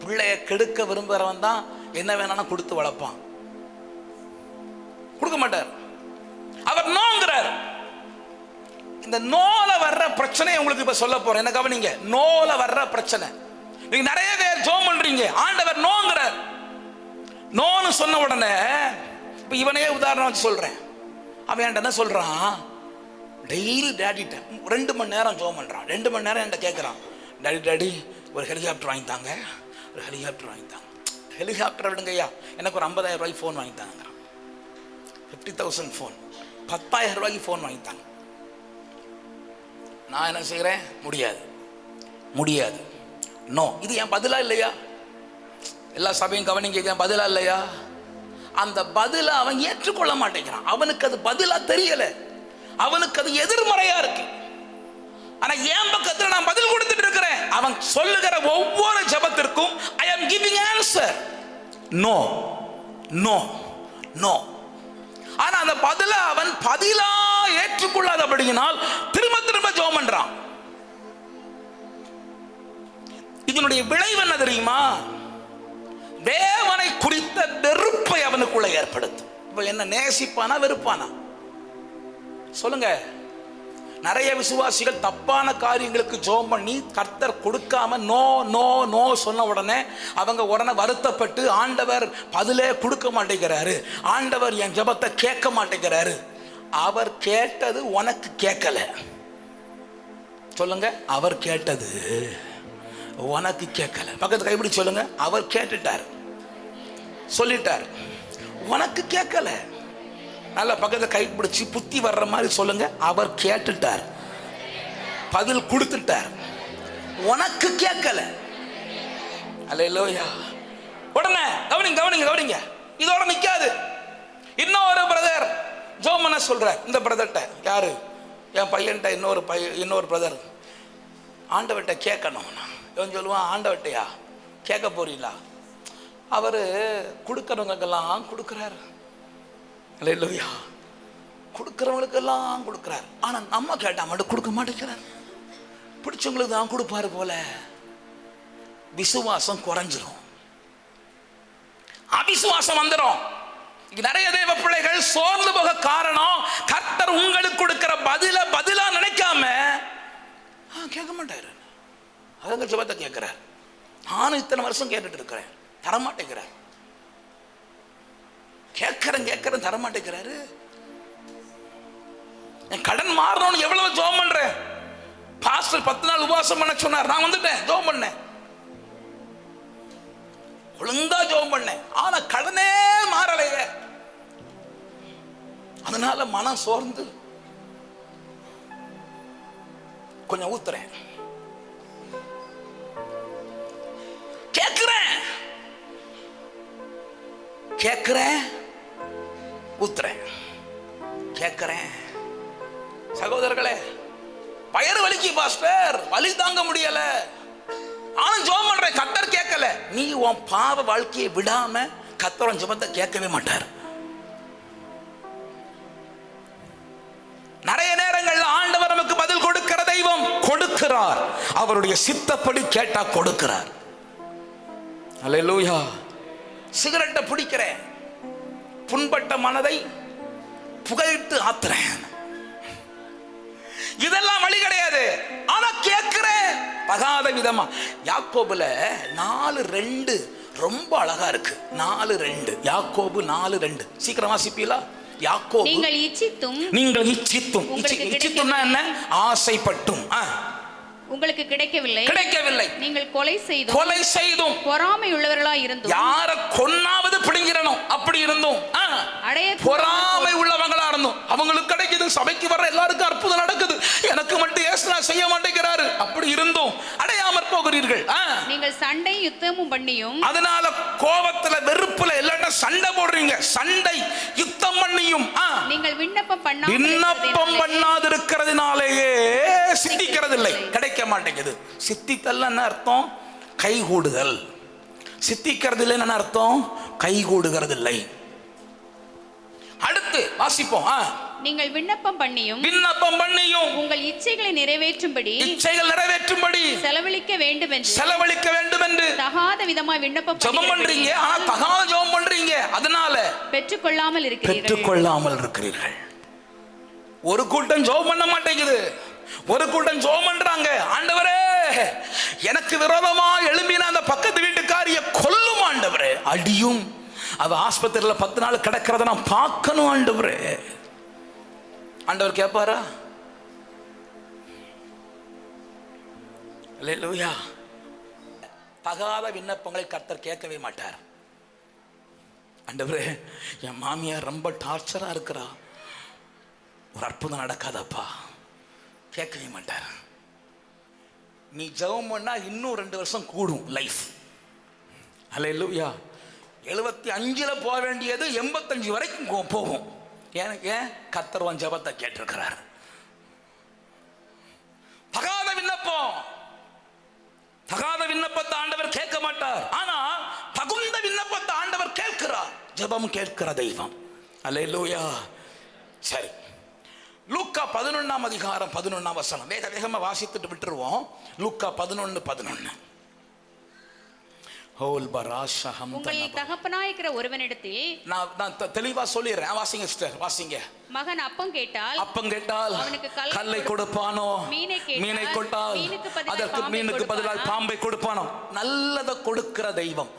பிள்ளைய கெடுக்க விரும்புறவன் தான் என்ன வேணாலும் கொடுத்து வளர்ப்பான். கொடுக்க மாட்டார். அவர் நோங்கிறார். இந்த நோல வர்ற பிரச்சனை உங்களுக்கு இப்ப சொல்ல போறேன். என்ன கவனிங்க, நோல வர்ற பிரச்சனை. நீங்க நிறைய பேர் ஜெபம் பண்றீங்க, ஆண்டவர் நோங்கிறார். நோன்னு சொன்ன உடனே, இப்ப இவனையே உதாரணம் வச்சு சொல்றேன். அவன் என்கிட்ட என்ன சொல்றான்? டெய்லி டேடிட்ட 2 மணி நேரம் ஜெபம் பண்றான். 2 மணி நேரம் என்கிட்ட கேட்கறான், டாடி ஒரு ஹெலிகாப்டர் வாங்கித்தாங்க, ஒரு ஹெலிகாப்டர் வாங்கித்தாங்க. ஹெலிகாப்டர் விடுங்க ஐயா, எனக்கு ஒரு 50,000 ரூபாய்க்கு ஃபோன் வாங்கித்தாங்க. 50,000 ஃபோன், 10,000 ரூபாய்க்கு ஃபோன் வாங்கித்தாங்க. நான் என்ன செய்கிறேன்? முடியாது. நோ. இது என் பதிலா இல்லையா? எல்லா சபையும் கவனிங்க, என் பதிலா இல்லையா? அந்த பதிலை அவன் ஏற்றுக்கொள்ள மாட்டேங்கிறான். அவனுக்கு அது பதிலா தெரியல, அவனுக்கு அது எதிர்மறையா இருக்கு. ஆனா என் பக்கத்தில் நான் பதில் கொடுத்துட்டு இருக்கிறேன். அவன் சொல்லுகிற ஒவ்வொரு ஜெபத்திற்கும் I am giving answer. No no no. ஆனா அந்த பதில அவன் பதிலா ஏற்றுக்கொள்ளாதபடியினால் திரும்ப திரும்ப ஜெபம் பண்றான். இதனுடைய விளைவு என்ன தெரியுமா? தேவனை குறித்த வெறுப்பை அவனுக்குள்ள ஏற்படுத்தும். இப்ப என்ன நேசிப்பானா வெறுப்பானா? சொல்லுங்க. நிறைய விசுவாசிகள் தப்பான காரியங்களுக்கு ஜெபம் பண்ணி கர்த்தர் கொடுக்காம நோ நோ நோ சொன்ன உடனே அவங்க உடனே வருத்தப்பட்டு, ஆண்டவர் பதிலே கொடுக்க மாட்டேங்கிறாரு, ஆண்டவர் என் ஜெபத்தை கேட்க மாட்டேங்கிறாரு. அவர் கேட்டது உனக்கு கேட்கல. சொல்லுங்க, அவர் கேட்டது உனக்கு கேட்கல. பக்கத்து கைப்பிடி சொல்லுங்க, அவர் கேட்டுட்டார், சொல்லிட்டார், உனக்கு கேட்கல. நல்ல பக்கத்தை கைப்பிடிச்சு புத்தி வர்ற மாதிரி சொல்லுங்க, அவர் கேட்டுட்டார், பதில் கொடுத்துட்டார், உனக்கு கேட்கல. அல்லேலூயா. உடனே கவனிங்க கவனிங்க கவனிங்க, இதோட நிக்காது. இன்னொரு பிரதர் ஜெபம் பண்ண சொல்றார். இந்த பிரதர்ட்ட, யாரு, என் பையன்ட்ட இன்னொரு பிரதர் ஆண்டவர்கிட்ட கேட்கணும். இவன் சொல்லுவான், ஆண்டவர்கிட்டயா கேட்க போறீங்களா? அவர் கொடுக்கறவங்களுக்கெல்லாம் கொடுக்குறாரு. அல்லேலூயா. கொடுக்குறவங்களுக்கெல்லாம் கொடுக்குறாரு. ஆனா நம்ம கேட்டா மட்டும் கொடுக்க மாட்டேங்கிறார். பிடிச்சவங்களுக்கு தான் கொடுப்பாரு போல. விசுவாசம் குறைஞ்சிரும், அவிசுவாசம் வந்துடும். நிறைய தேவ பிள்ளைகள் சோர்ந்து போக காரணம், கர்த்தர் உங்களுக்கு கொடுக்கிற பதிலா நினைக்காம கேட்க மாட்டாரு. அவங்க ஜெபத்தை கேட்கிறார். நானும் இத்தனை வருஷம் கேட்டுட்டு இருக்கிறேன், தரமாட்டேங்கிறார். கேட்கிறேன் தரமாட்டேங்கிறாரு. என் கடன் மாறணும்னு எவ்வளவு ஜெபம் பண்றேன். பாஸ்டர் 10 நாள் உபவாசம் பண்ண சொன்னார், நான் வந்துட்டேன், ஜெபம் பண்ணேன், ஒழுங்கா ஜெபம் பண்ணேன். ஆனா கடனே மாறலையே. அதனால மனம் சோர்ந்து கொஞ்சம் ஊத்துறேன், கேட்கிறேன் ஊத்துறேன், கேட்கிறேன். சகோதரர்களே, பயறு வலிக்கு பாஸ்டர், வலி தாங்க முடியல, ஆனா ஜெபம் பண்றேன், கர்த்தர் கேட்கல. நீ உன் பாவ வாழ்க்கையை விடாம கர்த்தர் ஜெபத்தை கேட்கவே மாட்டார். நிறைய நேரங்கள்ல ஆண்டவர் நமக்கு பதில் கொடுக்கிற தெய்வம், கொடுக்கிறார். அவருடைய சித்தப்படி கேட்டா கொடுக்கிறார். அல்லேலூயா. சிகரெட்டை பிடிக்கிறேன், புண்பட்ட மனதை புகையிட்டு ஆத்துறேன், இதெல்லாம் வழி கிடையாது. ஆனா கேட்கிறேன் பகாத விதமா. யாக்கோபுல 4:2 ரொம்ப அழகா இருக்கு. 4:2 யாக்கோபு 4:2 சீக்கிரம் வாசிப்பீங்களா? யாக்கோபு, நீங்கள் இச்சித்தும் இச்சித்தும்னா என்ன? ஆசைப்பட்டும் உங்களுக்கு கிடைக்கவில்லை, நீங்கள் கொலை செய்தும் பொறாமை உள்ளவர்களாய் இருந்தும், யார கொன்னாவது பிடிங்கிறணும் அப்படி இருந்தும், பொறாமை உள்ளவங்களா இருந்தும், அவங்களுக்கு கிடைக்குது, சபைக்கு வர்ற எல்லாருக்கும் அற்புதம் நடக்குது, எனக்கு மட்டும் ஏசுனா செய்ய மாட்டேங்கிறாரு, அப்படி இருந்தும் அடையாமற் போகிறீர்கள். நீங்கள் சண்டை யுத்தமும் பண்ணியும், அதனால கோபத்துல வெறுப்புல எல்லாரும் சண்டை போடுறீங்க, சண்டை யுத்தம் பண்ணியும் நீங்கள் விண்ணப்பம் பண்ணாதிருக்கிறதுனாலேயே சித்திக்கிறதில்லை, கிடைக்க மாட்டேங்குது. சித்தித்தல் என்ன அர்த்தம்? கைகூடுதல். சித்திக்கிறது இல்லை என்ன அர்த்தம்? கைகூடுகிறது இல்லை. அடுத்து வாசிப்போம். நீங்கள் விண்ணப்பம் பண்ணியும் உங்கள் இச்சைகளை நிறைவேற்றும்படி செலவழிக்க வேண்டும் என்று தகாத விதமாய் விண்ணப்பம் பண்றீங்க. ஆனா தகாத ஜெபம் பண்றீங்க, அதனால பெற்றுக்கொள்ளாமல் இருக்கிறீர்கள். ஒரு கூட்டம் ஜெபம் பண்ண மாட்டேங்குது, ஒரு கூட்டம் ஜெபம் பண்றாங்க. ஆண்டவரே, எனக்கு விரோதமா எழும்பின அந்த பக்கத்து வீட்டுக்காரிய கொல்லும் ஆண்டவரே, அடியும், அவ ஆஸ்பத்திரியில 10 நாள் கிடக்கிறத நான் பார்க்கணும் ஆண்டவரே. ஆண்டவர் கேட்பாரா? அல்லேலூயா. தகாத விண்ணப்பங்களை கர்த்தர் கேட்கவே மாட்டார். ஆண்டவரே, என் மாமியார் ரொம்ப டார்ச்சரா இருக்கிறா, ஒரு அற்புதம் நடக்காதப்பா, கேட்கவே மாட்டார். நீ ஜெபம் பண்ணா இன்னும் 2 வருஷம் கூடும் லைஃப். அல்லேலூயா. 75 போக வேண்டியது 85 வரைக்கும் போகும். ஏன்? கர்த்தர் உன் ஜெபத்தை கேட்டிருக்கிறார். தகாத விண்ணப்பத்தை ஆண்டவர் கேட்க மாட்டார். ஆனா தகுந்த விண்ணப்பத்தை ஆண்டவர் கேட்கிறார். ஜெபம் கேட்கிற தெய்வம். அல்லேலூயா. சரி, லூக்கா 11ஆம் அதிகாரம் 11ஆம் வசனம் வேகமா வாசித்துட்டு விட்டுருவோம். லூக்கா 11:11. உங்கள் தகப்பனாயிருக்கிற ஒருவனிடத்தில், நான் தெளிவா சொல்லிடுறேன், வாசிங்க சிஸ்டர், வாசிங்க. மகன் அப்பம் கேட்டால் அவனுக்கு கல்லை கொடுப்பானோ? மீனை கொட்டால் அதற்கு மீனுக்கு பதிலாக பாம்பை கொடுப்பானோ? நல்லதை கொடுக்கிற தெய்வம்.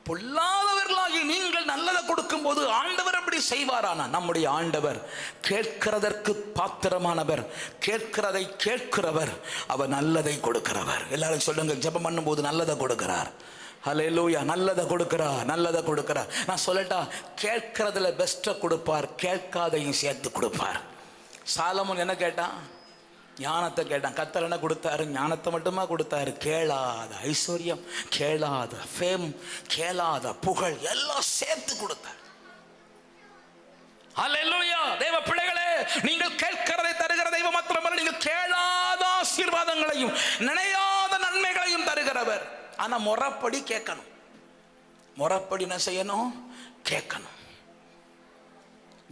பொல்லாதவர்களாகி நீங்கள் நல்லதை கொடுக்கும் போது ஆண்டவர் அப்படி செய்வாரானா? நம்முடைய ஆண்டவர் கேட்கிறதற்கு பாத்திரமானவர், கேட்கிறதை கேட்கிறவர், அவர் நல்லதை கொடுக்கிறவர். எல்லாரும் சொல்லுங்க, ஜெபம் பண்ணும் போது நல்லதை கொடுக்கிறார். ஹல்லேலூயா, நல்லதை கொடுக்கிறார், நல்லதை கொடுக்கிறார். நான் சொல்லட்டா, கேட்கிறதுல பெஸ்ட்டை கொடுப்பார், கேட்காதையும் சேர்த்து கொடுப்பார். சாலமோன் என்ன கேட்டான்? ஞானத்தை கேட்டான். கர்த்தர் என்ன கொடுத்தாரு? ஞானத்தை மட்டுமா கொடுத்தாரு? கேளாத ஐஸ்வர்யம், கேளாத ஃபேம், கேளாத புகழ் எல்லாம் சேர்த்து கொடுத்தார். ஹல்லேலூயா. தேவ பிள்ளைகளே, நீங்கள் கேட்கிறதை தருகிற தெய்வம் மாத்திரமல்ல, நீங்கள் கேளாத ஆசீர்வாதங்களையும் நினையாத நன்மைகளையும் தருகிறவர். ஆனா முறைப்படி கேட்கணும். முறைப்படி என்ன செய்யணும்? கேட்கணும்,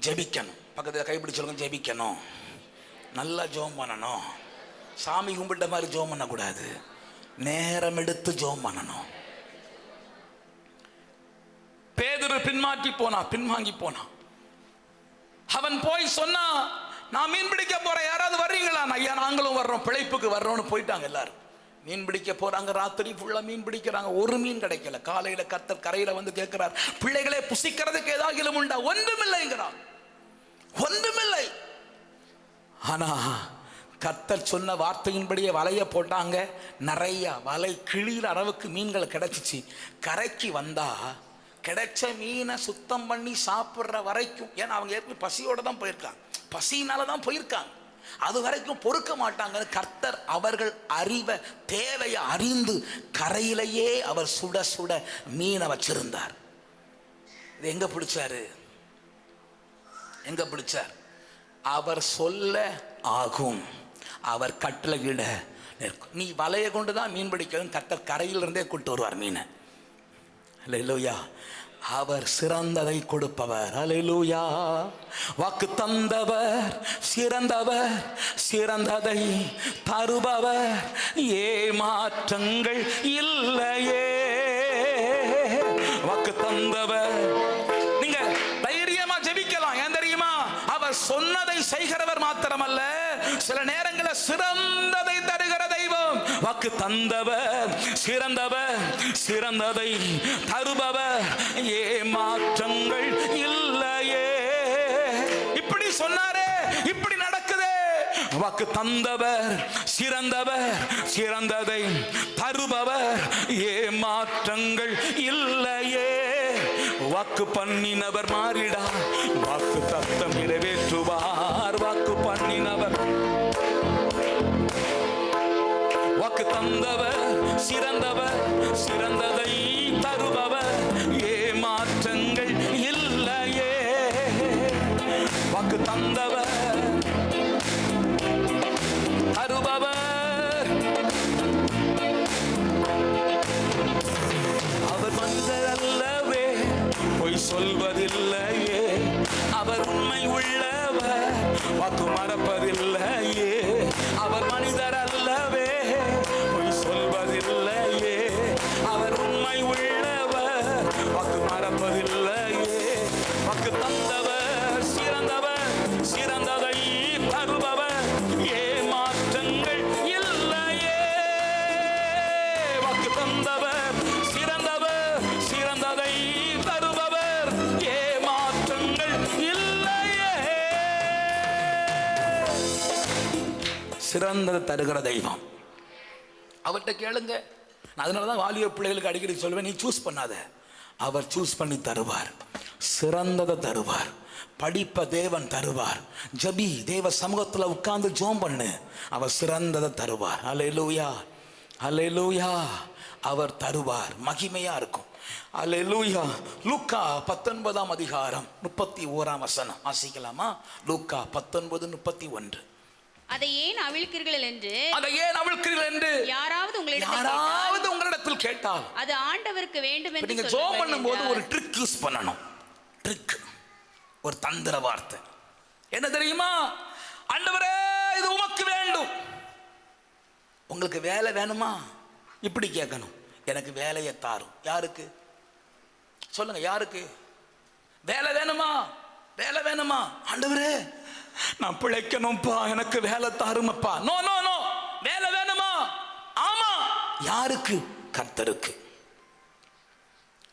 ஜெபிக்கணும். பக்கத்தில் கைப்பிடி சொல்லுங்க, ஜெபிக்கணும். நல்லா ஜோம் பண்ணணும். சாமி கும்பிட்ட மாதிரி ஜோம் பண்ணக்கூடாது, நேரம் எடுத்து ஜோம் பண்ணணும். பேதுரு பின்வாங்கி போனான். அவன் போய் சொன்னா, நான் மீன் பிடிக்க போறேன், யாராவது வர்றீங்களா? ஐயா, நாங்களும் வர்றோம், பிழைப்புக்கு வர்றோம்னு போயிட்டாங்க எல்லாரும். மீன் பிடிக்க போறாங்க. ராத்திரி ஃபுல்லா மீன் பிடிக்கிறாங்க, ஒரு மீன் கிடைக்கல. காலையில கர்த்தர் கரையில வந்து கேட்கிறார், பிள்ளைகளே புசிக்கிறதுக்கு ஏதாவது உண்டா? ஒன்றுமில்லைங்கிறான், ஒன்றுமில்லை. ஆனா கர்த்தர் சொன்ன வார்த்தையின்படியே வலைய போட்டாங்க. நிறைய வலை கிழிகிற அளவுக்கு மீன்கள் கிடைச்சிச்சு. கரைக்கு வந்தா கிடைச்ச மீனை சுத்தம் பண்ணி சாப்பிட்ற வரைக்கும், ஏன்னா அவங்க ஏற்கனவே பசியோட தான் போயிருக்காங்க, பசியினால தான் போயிருக்காங்க, அது வரைக்கும் பொறுக்க மாட்டாங்க. கர்த்தர் அவர்கள் அறிவை, தேவையை அறிந்து கரையிலேயே அவர் சுட சுட மீனை வச்சிருந்தார். இது எங்க பிடிச்சாரு? எங்க பிடிச்சார்? அவர் சொல்ல ஆகும், அவர் கட்டளையிட நிற்கும். நீ வலையை கொண்டு தான் மீன் பிடிக்கணும், கர்த்தர் கரையிலிருந்தே கூட்டு வருவார் மீனை. அல்லேலூயா. அவர் சிறந்ததை கொடுப்பவர். அல்லேலூயா. வாக்கு தந்தவர் சிறந்தவர், சிறந்ததை தருபவர், ஏமாற்றங்கள் இல்லையே. வாக்கு தந்தவர். நீங்க தைரியமா ஜெபிக்கலாம். ஏன் தெரியுமா? அவர் சொன்னதை செய்கிறவர் மாத்திரமல்ல, சில நேரங்களில் சிறந்ததை தருகிற தெய்வம். வாக்கு தந்தவர் சிறந்தவர், சிறந்ததை தருபவர், ஏமாற்றங்கள் இல்லையே. இப்படி சொன்னாரே, இப்படி நடக்குதே. வாக்கு தந்தவர் சிறந்தவர், சிறந்ததை தருபவர், ஏமாற்றங்கள் இல்லையே. வாக்கு பண்ணினவர் மாறிடா, வாக்கு தத்தம் நிறைவேற்றுவார். வாக்கு பண்ணினவர், வாக்கு தந்தவர் சிறந்தவர், சிறந்ததை தருபவர், ஏமாற்றங்கள் இல்லையே. வாக்கு தந்தவர் தருபவர், அவர் மனிதர் அல்லவே, பொய் சொல்வதில்லையே. அவர் உண்மை உள்ளவர், வாக்கு மறப்பதில்லையே. அவர் மனிதர் அல்லவே, பொய் சொல்வதில்லையே. அவர் உண்மை உள்ளவர், வாக்கு மறப்பதில்லையே. வாக்கு தந்தவர் சிறந்தவர், சிறந்ததை தருபவர், ஏமாற்றங்கள் இல்லையே. வாக்கு தந்தவர் சிறந்தவர், சிறந்ததை தருபவர், ஏமாற்றங்கள் இல்லையே. சிறந்ததை தருகிற தெய்வம். அவர்கிட்ட கேளுங்க. அதனாலதான் வாலிப பிள்ளைகளுக்கு அடிக்கடி சொல்வேன், நீ சூஸ் பண்ணாத, அவர் சூஸ் பண்ணி தருவார், சிறந்ததை தருவார். படிப்ப தேவன் தருவார். ஜபி, தேவ சமூகத்தில் உட்கார்ந்து ஜோம் பண்ணு, அவர் சிறந்ததை தருவார். அல்லேலூயா, அல்லேலூயா. அவர் தருவார், மகிமையா இருக்கும். அல்லேலூயா. லூக்கா 19 அதிகாரம் 31 வசனம் வாசிக்கலாமா? லூக்கா 19:31. அதை ஏன் அவிழ்க்கிறீர்கள் என்று, அதை ஏன் அவிழ்க்கிறீர்கள் என்று யாராவது உங்களிடத்தில் கேட்டால், அது ஆண்டவருக்கு வேண்டும் என்று நீங்க ஜெபம் பண்ணும்போது ஒரு ட்ரிக் யூஸ் பண்ணணும். ட்ரிக், ஒரு தந்திர வார்த்தை. என்ன தெரியுமா? ஆண்டவரே, இது உமக்கு வேண்டும். உங்களுக்கு வேலை வேணுமா? இப்படி கேட்கணும், எனக்கு வேலையை தாரும். யாருக்கு சொல்லுங்க, யாருக்கு வேலை வேணுமா? வேலை வேணுமா? ஆண்டவரே, நான் பிழைக்கணும்ப்பா, எனக்கு வேலை தாருமப்பா. No no no. வேலை வேணுமா? ஆமா. யாருக்கு? கர்த்தருக்கு.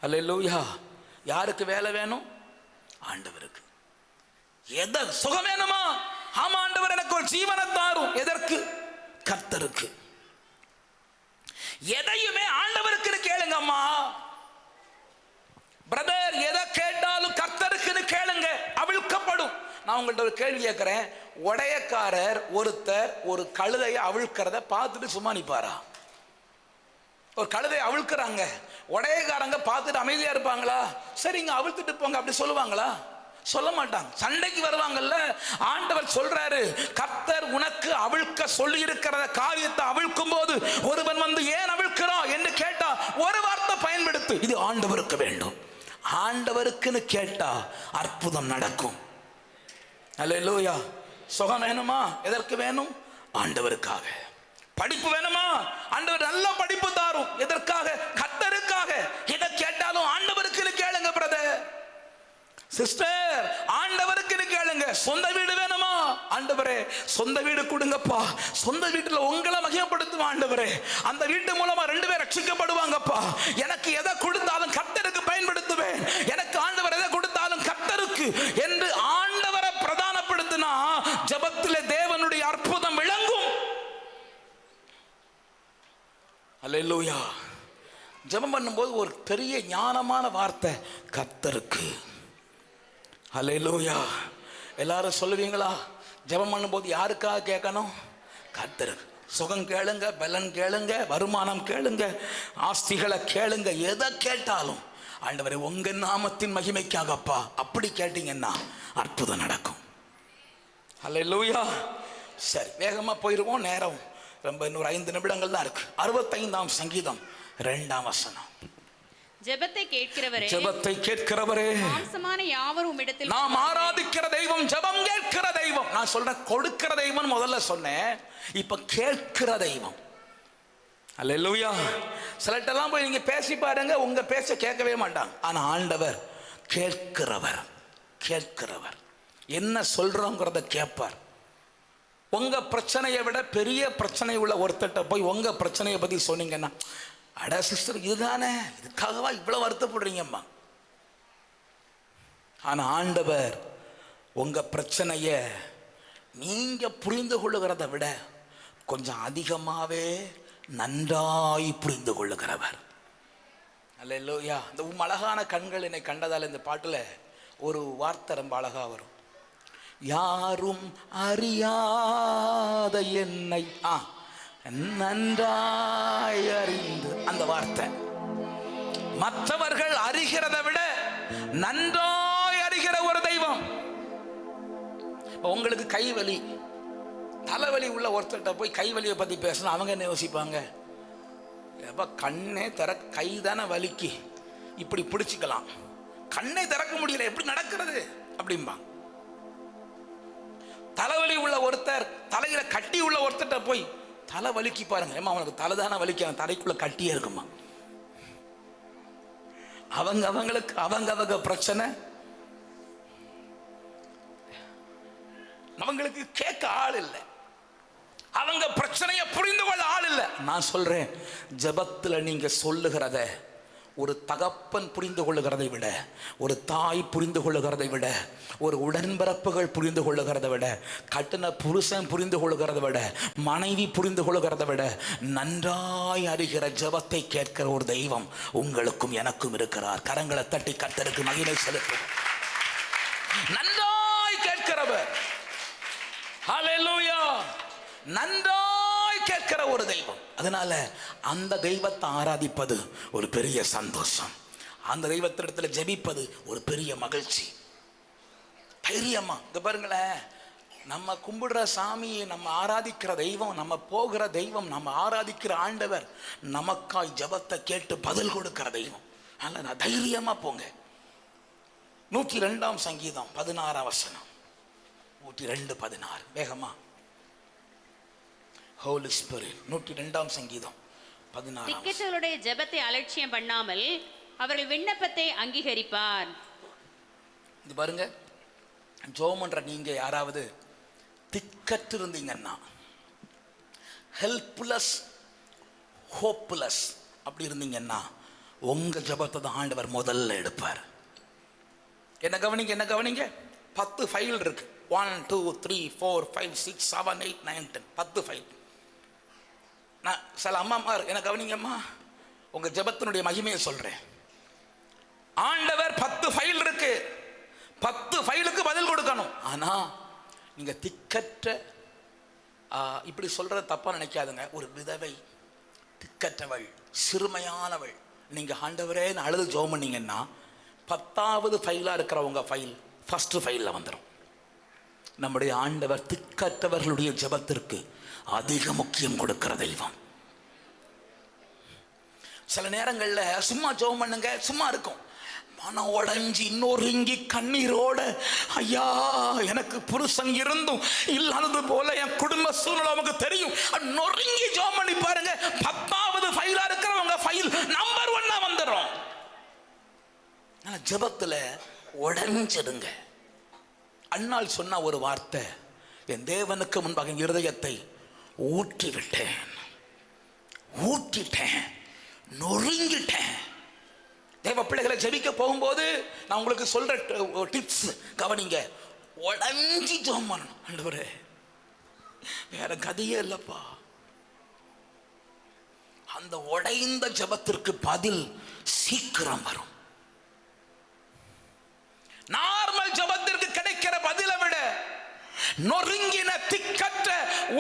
அல்லேலூயா. யாருக்கு வேலை வேணும்? ஆண்டவருக்கு. எதை சுகம் வேணுமா? ஆமா ஆண்டவர் எனக்கு ஒரு ஜீவனை தாரும். எதற்கு? கர்த்தருக்கு. எதையுமே ஆண்டவருக்கு கேளுங்க அம்மா. பிரதர், எதை கேட்டாலும் கர்த்தருக்கு கேளுங்க, அவிழ்க்கப்படும். நான் உங்கள்ட்ட ஒரு கேள்வி கேட்கிறேன். உடையக்காரர் ஒருத்தர் ஒரு கழுதையை அவிழ்க்கிறத பார்த்துட்டு சும்மா நிப்பாரா? ஒரு கழுதையை அவிழ்க்கிறாங்க, உடையக்காரங்க பார்த்துட்டு அமைதியா இருப்பாங்களா? சரிங்க அவிழ்த்துட்டு போங்க அப்படி சொல்லுவாங்களா? சொல்ல மாட்டாங்க. சண்டைக்கு வருவாங்கல்ல. ஆண்டவர் சொல்றாரு, கர்த்தர் உனக்கு அவிழ்க்க சொல்லி இருக்கிற காரியத்தை அவிழ்க்கும் போது ஒருவன் வந்து ஏன் அவிழ்க்கிறோம் என்று கேட்டா ஒரு வார்த்தை பயன்படுத்து, இது ஆண்டவருக்கு வேண்டும். ஆண்டவருக்குன்னு கேட்டா அற்புதம் நடக்கும். அல்லேலூயா. சுகம் வேணுமா? எதற்கு வேணும்? ஆண்டவருக்காக. படிப்பு வேணுமா? ஆண்டவர் நல்ல படிப்பு தாரும். எதற்காக? கர்த்தருக்காக. எதை கேட்டாலும் ஆண்டவருக்கு கேளுங்க பிரதர், சிஸ்டர், ஆண்டவருக்கு கேளுங்க. சொந்த வீடு வேணுமா? ஆண்டவரே சொந்த வீடு கொடுங்கப்பா. சொந்த வீட்டுல உங்களை மகிமைப்படுத்தும் ஆண்டவரே. அந்த வீட்டு மூலமா 2 பேர் ரட்சிக்கப்படுவாங்கப்பா. எனக்கு எதை கொடுத்தாலும் கர்த்தருக்கு பயன்படுத்துவேன். எனக்கு ஆண்டவர் எதை கொடுத்தாலும் கர்த்தருக்கு என்று ஆண்டவரை பிரதானப்படுத்தினா ஜெபத்திலே தேவனுடைய அற்புதம் விளங்கும். அல்லேலூயா. ஜெபம் பண்ணும்போது ஒரு பெரிய ஞானமான வார்த்தை, கர்த்தருக்கு. அல்லேலூயா. எல்லாரும் சொல்லுவீங்களா? ஜெபம் பண்ணும்போது யாருக்காக கேட்கணும்? கர்த்தருக்கு. சுகம் கேளுங்க, பலன் கேளுங்க, வருமானம் கேளுங்க, ஆஸ்திகளை கேளுங்க, எதை கேட்டாலும் ஆண்டவரே உங்க நாமத்தின் மகிமைக்காகப்பா அப்படி கேட்டீங்கன்னா அற்புதம் நடக்கும். அல்லேலூயா. சரி, வேகமா போயிருவோம். நேரம் ரொம்ப இன்னொரு 5 நிமிடங்கள் தான் இருக்கு. 65ஆம் சங்கீதம் 2ஆம் வசனம். ஜெபத்தை கேட்கிறவரே, ஜெபத்தை கேட்கிறவரே, மாம்சமான யாவரும் உம்மிடத்தில் நாம் ஆராதிக்கிற தெய்வம் ஜெபம் கேட்கிற தெய்வம். நான் சொல்றேன், கொடுக்கிற தெய்வம் முதல்ல சொன்னேன், இப்ப கேட்கிற தெய்வம். அல்லேலூயா. சிலட்டெல்லாம் போய் நீங்க பேசி பாருங்க, உங்க பேச்ச கேட்கவே மாட்டாங்க. ஆனா ஆண்டவர் கேட்கிறவர். கேட்கிறவர் என்ன சொல்றோங்கிறத கேட்பார். உங்க பிரச்சனையை விட பெரிய பிரச்சனை உள்ள ஒருத்தட்ட போய் உங்க பிரச்சனையை பத்தி சொன்னீங்கன்னா, அட சிஸ்டர் இதுதானே, இதுக்காகவா இவ்வளவு வருத்தப்படுறீங்கம்மா. ஆனா ஆண்டவர் உங்க பிரச்சனைய நீங்க புரிந்து கொள்ளுகிறத விட கொஞ்சம் அதிகமாவே நன்றாய் புரிந்து கொள்ளுகிறவர். அல்லேலூயா. இந்த அழகான கண்கள் என்னை கண்டதால் இந்த பாட்டுல ஒரு வார்த்தை ரொம்ப அழகா வரும். யாரும் அறியாத என்னை நன்றாய் அறிந்து, அந்த வார்த்தை மற்றவர்கள் அறிகிறதை விட நன்றாய் அறிகிற ஒரு தெய்வம். உங்களுக்கு கைவலி, தலைவலி உள்ள ஒருத்தர்கிட்ட போய் கைவலியை பத்தி பேசணும், அவங்க என்ன யோசிப்பாங்க? கண்ணே திற, கை தானே வலிக்கு, இப்படி பிடிச்சிக்கலாம், கண்ணை திறக்க முடியல, எப்படி நடக்கிறது அப்படிம்பா. தலைவலி உள்ள ஒருத்தர், தலையில கட்டி உள்ள ஒருத்தர்கிட்ட போய் தலை வலிக்கு பாருங்க, ஏமா அவனுக்கு தலைதான வலிக்க, தலைக்குள்ள கட்டியே இருக்குமா. அவங்களுக்கு அவங்க பிரச்சனை, அவங்களுக்கு கேட்க ஆள் இல்லை, அவங்க பிரச்சனையை புரிந்து கொள்ள ஆள் இல்லை. நான் சொல்றேன், ஜெபத்துல நீங்க சொல்லுகிறத ஒரு தகப்பன் புரிந்து கொள்ளுகிறதை விட, ஒரு தாய் புரிந்து கொள்ளுகிறதை விட, ஒரு உடன்பிறப்புகள் புரிந்து கொள்ளுகிறதை விட, கட்டின புருஷன் புரிந்து கொள்ளுகிறதை விட, மனைவி புரிந்து கொள்ளுகிறதை விட நன்றாய் அறிகிற ஜெபத்தை கேட்கிற ஒரு தெய்வம் உங்களுக்கும் எனக்கும் இருக்கிறார். கரங்களை தட்டி கர்த்தருக்கு மகிமை செலுத்தும். நன்றாய் கேட்கிறவர். ஹல்லேலூயா. நன்றாய் கேட்கிற ஒரு தெய்வம். அதனால அந்த தெய்வத்தை ஆராதிப்பது ஒரு பெரிய சந்தோஷம். அந்த தெய்வத்திடத்துல ஜெபிப்பது ஒரு பெரிய மகிழ்ச்சி. தைரியமா இந்த பாருங்களேன், நம்ம கும்பிடுற சாமி, நம்ம ஆராதிக்கிற தெய்வம், நம்ம போகிற தெய்வம், நம்ம ஆராதிக்கிற ஆண்டவர் நமக்காய் ஜெபத்தை கேட்டு பதில் கொடுக்கிற தெய்வம். அதனால தைரியமா போங்க. 102ஆம் சங்கீதம் 16ஆம் வசனம். 102:16 வேகமா. ஹோலி ஸ்பிரிட். 102ஆம் சங்கீதம் 16. திக்கற்றவருடைய ஜெபத்தை அலட்சியம் பண்ணாமல் அவர்கள் விண்ணப்பத்தை அங்கீகரிப்பார். இது பாருங்க, ஜோமன்ற நீங்க யாராவது திக்கற்று இருந்தீங்கன்னா, ஹெல்ப்லெஸ் ஹோப்லெஸ் அப்படி இருந்தீங்கன்னா, உங்க ஜபத்தை தான் ஆண்டவர் முதல்ல எடுப்பார். என்ன கவனிங்க 10 ஃபைல் இருக்கு. 1 2 3 4 5 6 7 8 9 10 10 ஃபைல். நான் சில அம்மா என்ன கவனிங்கம்மா, உங்க ஜபத்தினுடைய மகிமையை சொல்றேன். ஆண்டவர் 10 ஃபைல் இருக்கு, 10 ஃபைலுக்கு பதில் கொடுக்கணும். ஆனா நீங்க திக்கற்ற, இப்படி சொல்றத தப்பா நினைக்காதுங்க, ஒரு விதவை, திக்கற்றவள், சிறுமையானவள், நீங்க ஆண்டவரே அழுது ஜெபம் பண்ணீங்கன்னா 10வது ஃபைலா இருக்கிறவங்க ஃபைல் ஃபர்ஸ்ட் ஃபைல்ல வந்துடும். நம்முடைய ஆண்டவர் திக்கற்றவர்களுடைய ஜெபத்திற்கு அதிக முக்கியம் கொடுக்கிற தெய்வம். சில நேரங்கள்ல சும்மா ஜெபம் பண்ணுங்க, சும்மா இருக்கும், மனம் உடைஞ்சி இன்னொருங்கி கண்ணீரோட, ஐயா எனக்கு புருஷன் இருந்தும் இல்லாதது போல என் குடும்ப சூழ்நிலை நமக்கு தெரியும், நொறுங்கி ஜெபம் பண்ணி பாருங்க, 10வது ஃபைலா இருக்கிறவங்க ஃபைல் நம்பர் 1 வந்துடும். ஜெபத்துல உடைஞ்சிடுங்க. அன்னாள் சொன்ன ஒரு வார்த்தை, என் தேவனுக்கு முன்பாக இருதயத்தை ஊற்றிவிட்டேன், நொறுங்கிட்டேன். தேவ பிள்ளைகளை ஜெபிக்க போகும்போது நான் உங்களுக்கு சொல்ற டிப்ஸ் கவனிங்க. உடைஞ்சி ஜெபம் பண்ணணும். ஆண்டவரே வேற கதையே இல்லப்பா. அந்த உடைந்த ஜெபத்திற்கு பதில் சீக்கிரம் வரும். நார்மல் ஜெபத்திற்கு கிடைக்கிற பதிலை விட நொறுங்கின, திக்கற்ற,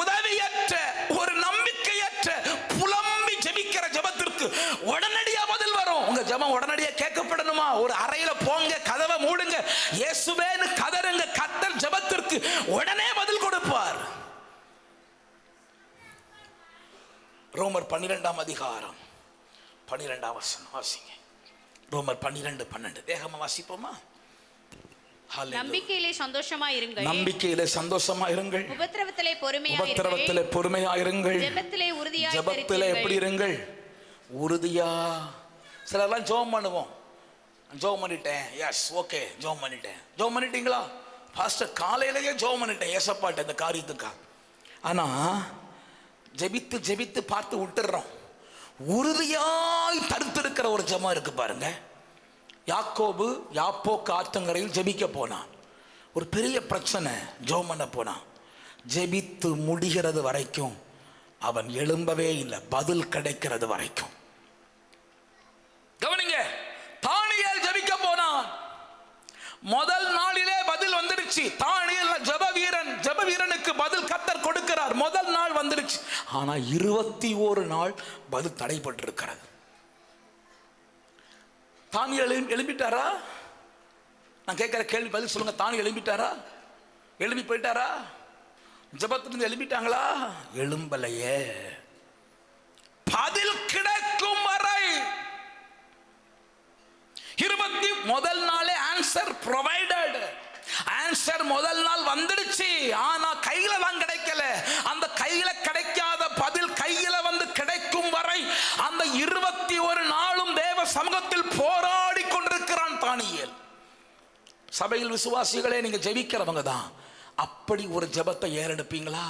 உதவியற்ற, ஒரு நம்பிக்கையற்ற, புலம்பி ஜெபிக்கிற ஜெபத்திற்கு உடனடியா பதில் வரும். உங்க ஜெபம் உடனடியா கேட்கப்படணுமா? ஒரு அறையில போங்க, கதவை மூடுங்க, இயேசுவேன்னு கதறுங்க, கர்த்தர் ஜெபத்திற்கு உடனே பதில் கொடுப்பார். ரோமர் 12ஆம் அதிகாரம் 12ஆம் வசனம் வாசிங்க. ரோமர் 12:12 வேகமா வாசிப்போமா? நம்பிக்கையிலே சந்தோஷமா இருங்கள், நம்பிக்கையிலே சந்தோஷமா இருங்கள், உபத்திரவத்திலே பொறுமையா இருங்கள், ஜெபத்திலே எப்படி இருங்கள்? உறுதியா. சிலர்லாம் ஜெபம் பண்ணுவோம், ஜெபம் பண்ணிட்டேன், எஸ் ஓகே ஜெபம் பண்ணிட்டேன். ஜெபம் பண்ணிட்டீங்களா? பாஸ்டர் காலையிலேயே ஜெபம் பண்ணிட்டேன் ஏசப்பாட்ட இந்த காரியத்துக்கா. ஆனா ஜெபித்து பார்த்து விட்டுறோம். உறுதியாய் தடுத்திருக்கிற ஒரு ஜெபம் இருக்கு பாருங்க. யாக்கோபு யாப்போக்கு ஆற்றங்கரையில் ஜெபிக்க போனான். ஒரு பெரிய பிரச்சனை, ஜெபம் பண்ண போனான். ஜெபித்து முடிகிறது வரைக்கும் அவன் எழும்பவே இல்லை, பதில் கிடைக்கிறது வரைக்கும். கவனிங்க, தானியேல் ஜெபிக்க போனான். முதல் நாளிலே பதில் வந்துடுச்சு. தானியேல் ஜெப வீரனுக்கு பதில் கர்த்தர் கொடுக்கிறார். முதல் நாள் வந்துடுச்சு. ஆனா 21 நாள் பதில் தடைப்பட்டு இருக்கிறது. தானியேல் எழும்பிட்டாரா? நான் கேட்கிற கேள்வி பதில் சொல்லுங்க. தானியேல் எழும்பிட்டாரா? எழும்பி போயிட்டாரா? ஜெபத்திலிருந்து எழும்பிட்டாங்களா? எழும்பலையே. பதில் கிடைக்கும் வரை முதல் நாளே ஆன்சர் ப்ரொவைடட். ஆன்சர் முதல் நாள் வந்துடுச்சு. ஆனா கையில தான் கிடைக்கல. அந்த கையில கிடைக்காத பதில் கையில வந்து கிடைக்கும் வரை அந்த 21 நாளும் தேவ சமூகத்தில் போராடி கொண்டிருக்கிறான் தானியேல். சபையில் விசுவாசிகளே, நீங்க ஜெபிக்கிறவங்க தான். அப்படி ஒரு ஜெபத்தை ஏறெடுப்பீங்களா?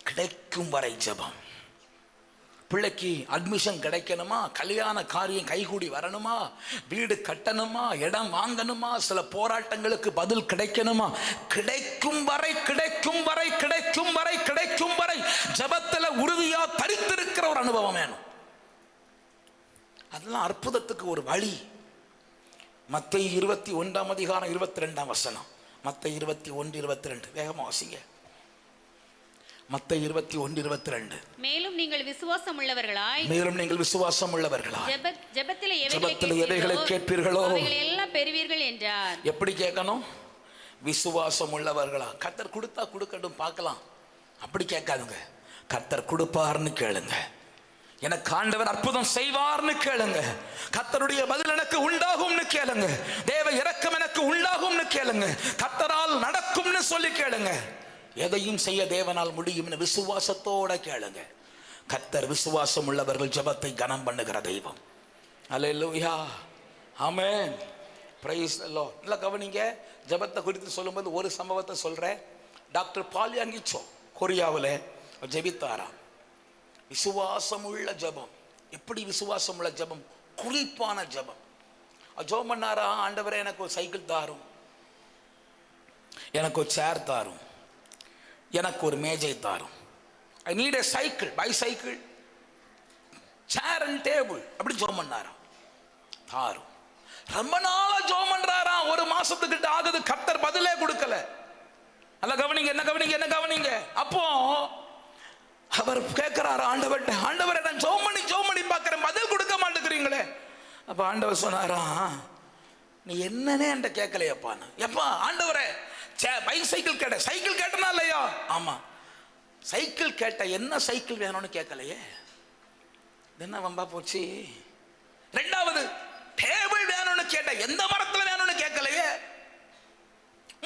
கிடைக்கும் வரை ஜெபம். பிள்ளைக்கு அட்மிஷன் கிடைக்கணுமா, கல்யாண காரியம் கைகூடி வரணுமா, வீடு கட்டணுமா, இடம் வாங்கணுமா, சில போராட்டங்களுக்கு பதில் கிடைக்கணுமா, கிடைக்கும் வரை ஜெபத்துல உறுதியா தரித்திருக்கிற ஒரு அனுபவம் வேணும். அதெல்லாம் அற்புதத்துக்கு ஒரு வழி. மத்தேயு 21ஆம் அதிகாரம் 22ஆம் வசனம். மத்தேயு 21:22 வேகமா வாசிங்க. மத்தேயு 21:22 மேலும் நீங்கள் விசுவாசம் உள்ளவர்களாய் ஜெபத்திலே எவைகளை கேட்பீர்களோ அவைகளை எல்லாம் பெறுவீர்கள் என்றார். எப்படி கேட்கணும்? விசுவாசம் உள்ளவர்களா. கர்த்தர் கொடுத்தா கொடுக்கட்டும் பார்க்கலாம், அப்படி கேட்காதுங்க. கர்த்தர் கொடுப்பார்னு கேளுங்க. எனக்கு ஆண்டவர் அற்புதம் செய்வார்னு கேளுங்க. கர்த்தருடைய பதில் எனக்கு உண்டாகும்னு கேளுங்க. தேவ இரக்கம் எனக்கு உண்டாகும்னு கேளுங்க. கர்த்தரால் நடக்கும்னு சொல்லி கேளுங்க. எதையும் செய்ய தேவனால் முடியும்னு விசுவாசத்தோட கேளுங்க. கர்த்தர் விசுவாசம் உள்ளவர்கள் ஜெபத்தை கனம் பண்ணுகிற தெய்வம். அல்லேலூயா, ஆமென், பிரைஸ் தி லார்ட். நல்லா கவனிங்க. ஜெபத்தை குறித்து சொல்லும்போது ஒரு சம்பவத்தை சொல்றேன். டாக்டர் பால்யாங்கிச்சோ கொரியாவில் ஜெபித்தாராம். விசுவாசமுள்ள ஜெபம். எப்படி விசுவாசமுள்ள ஜெபம்? குறிப்பான ஜெபம். ஜெபம் பண்ணாரா, ஆண்டவரே எனக்கு ஒரு சைக்கிள் தாரும், எனக்கு ஒரு சேர் தாரும், எனக்கு ஒரு மேஜை தாரும். I need a cycle, bicycle, chair and table. அப்படி ஜெபம் பண்ணாரா, தாரும். ரொம்ப நாளா ஜெபம் பண்றாரா, ஒரு மாசத்துக்கிட்ட ஆகுது, கர்த்தர் பதிலே கொடுக்கல. அல்ல கவனிங்க, என்ன கவனிங்க, என்ன கவனிங்க. அப்போ அவர் கேட்கிறாரு ஆண்டவர்கிட்ட, ஆண்டவரை நான் ஜெபம் பண்ணி பார்க்கிறேன், பதில் கொடுக்க மாட்டேங்கிறீங்களே. அப்ப ஆண்டவர் சொன்னாரா, நீ என்னன்னே என்கிட்ட கேட்கலையப்பா. எப்பா ஆண்டவரே, பைசைக்கிள் கேட்ட, சைக்கிள் கேட்டனா இல்லையா? ஆமா. சைக்கிள் கேட்ட, என்ன சைக்கிள் வேணும்னு கேட்கலையே, என்ன வம்பா போச்சு. ரெண்டாவது, டேபிள் வேணும்னு கேட்ட, எந்த மரத்துல வேணும்னு கேட்கலையே.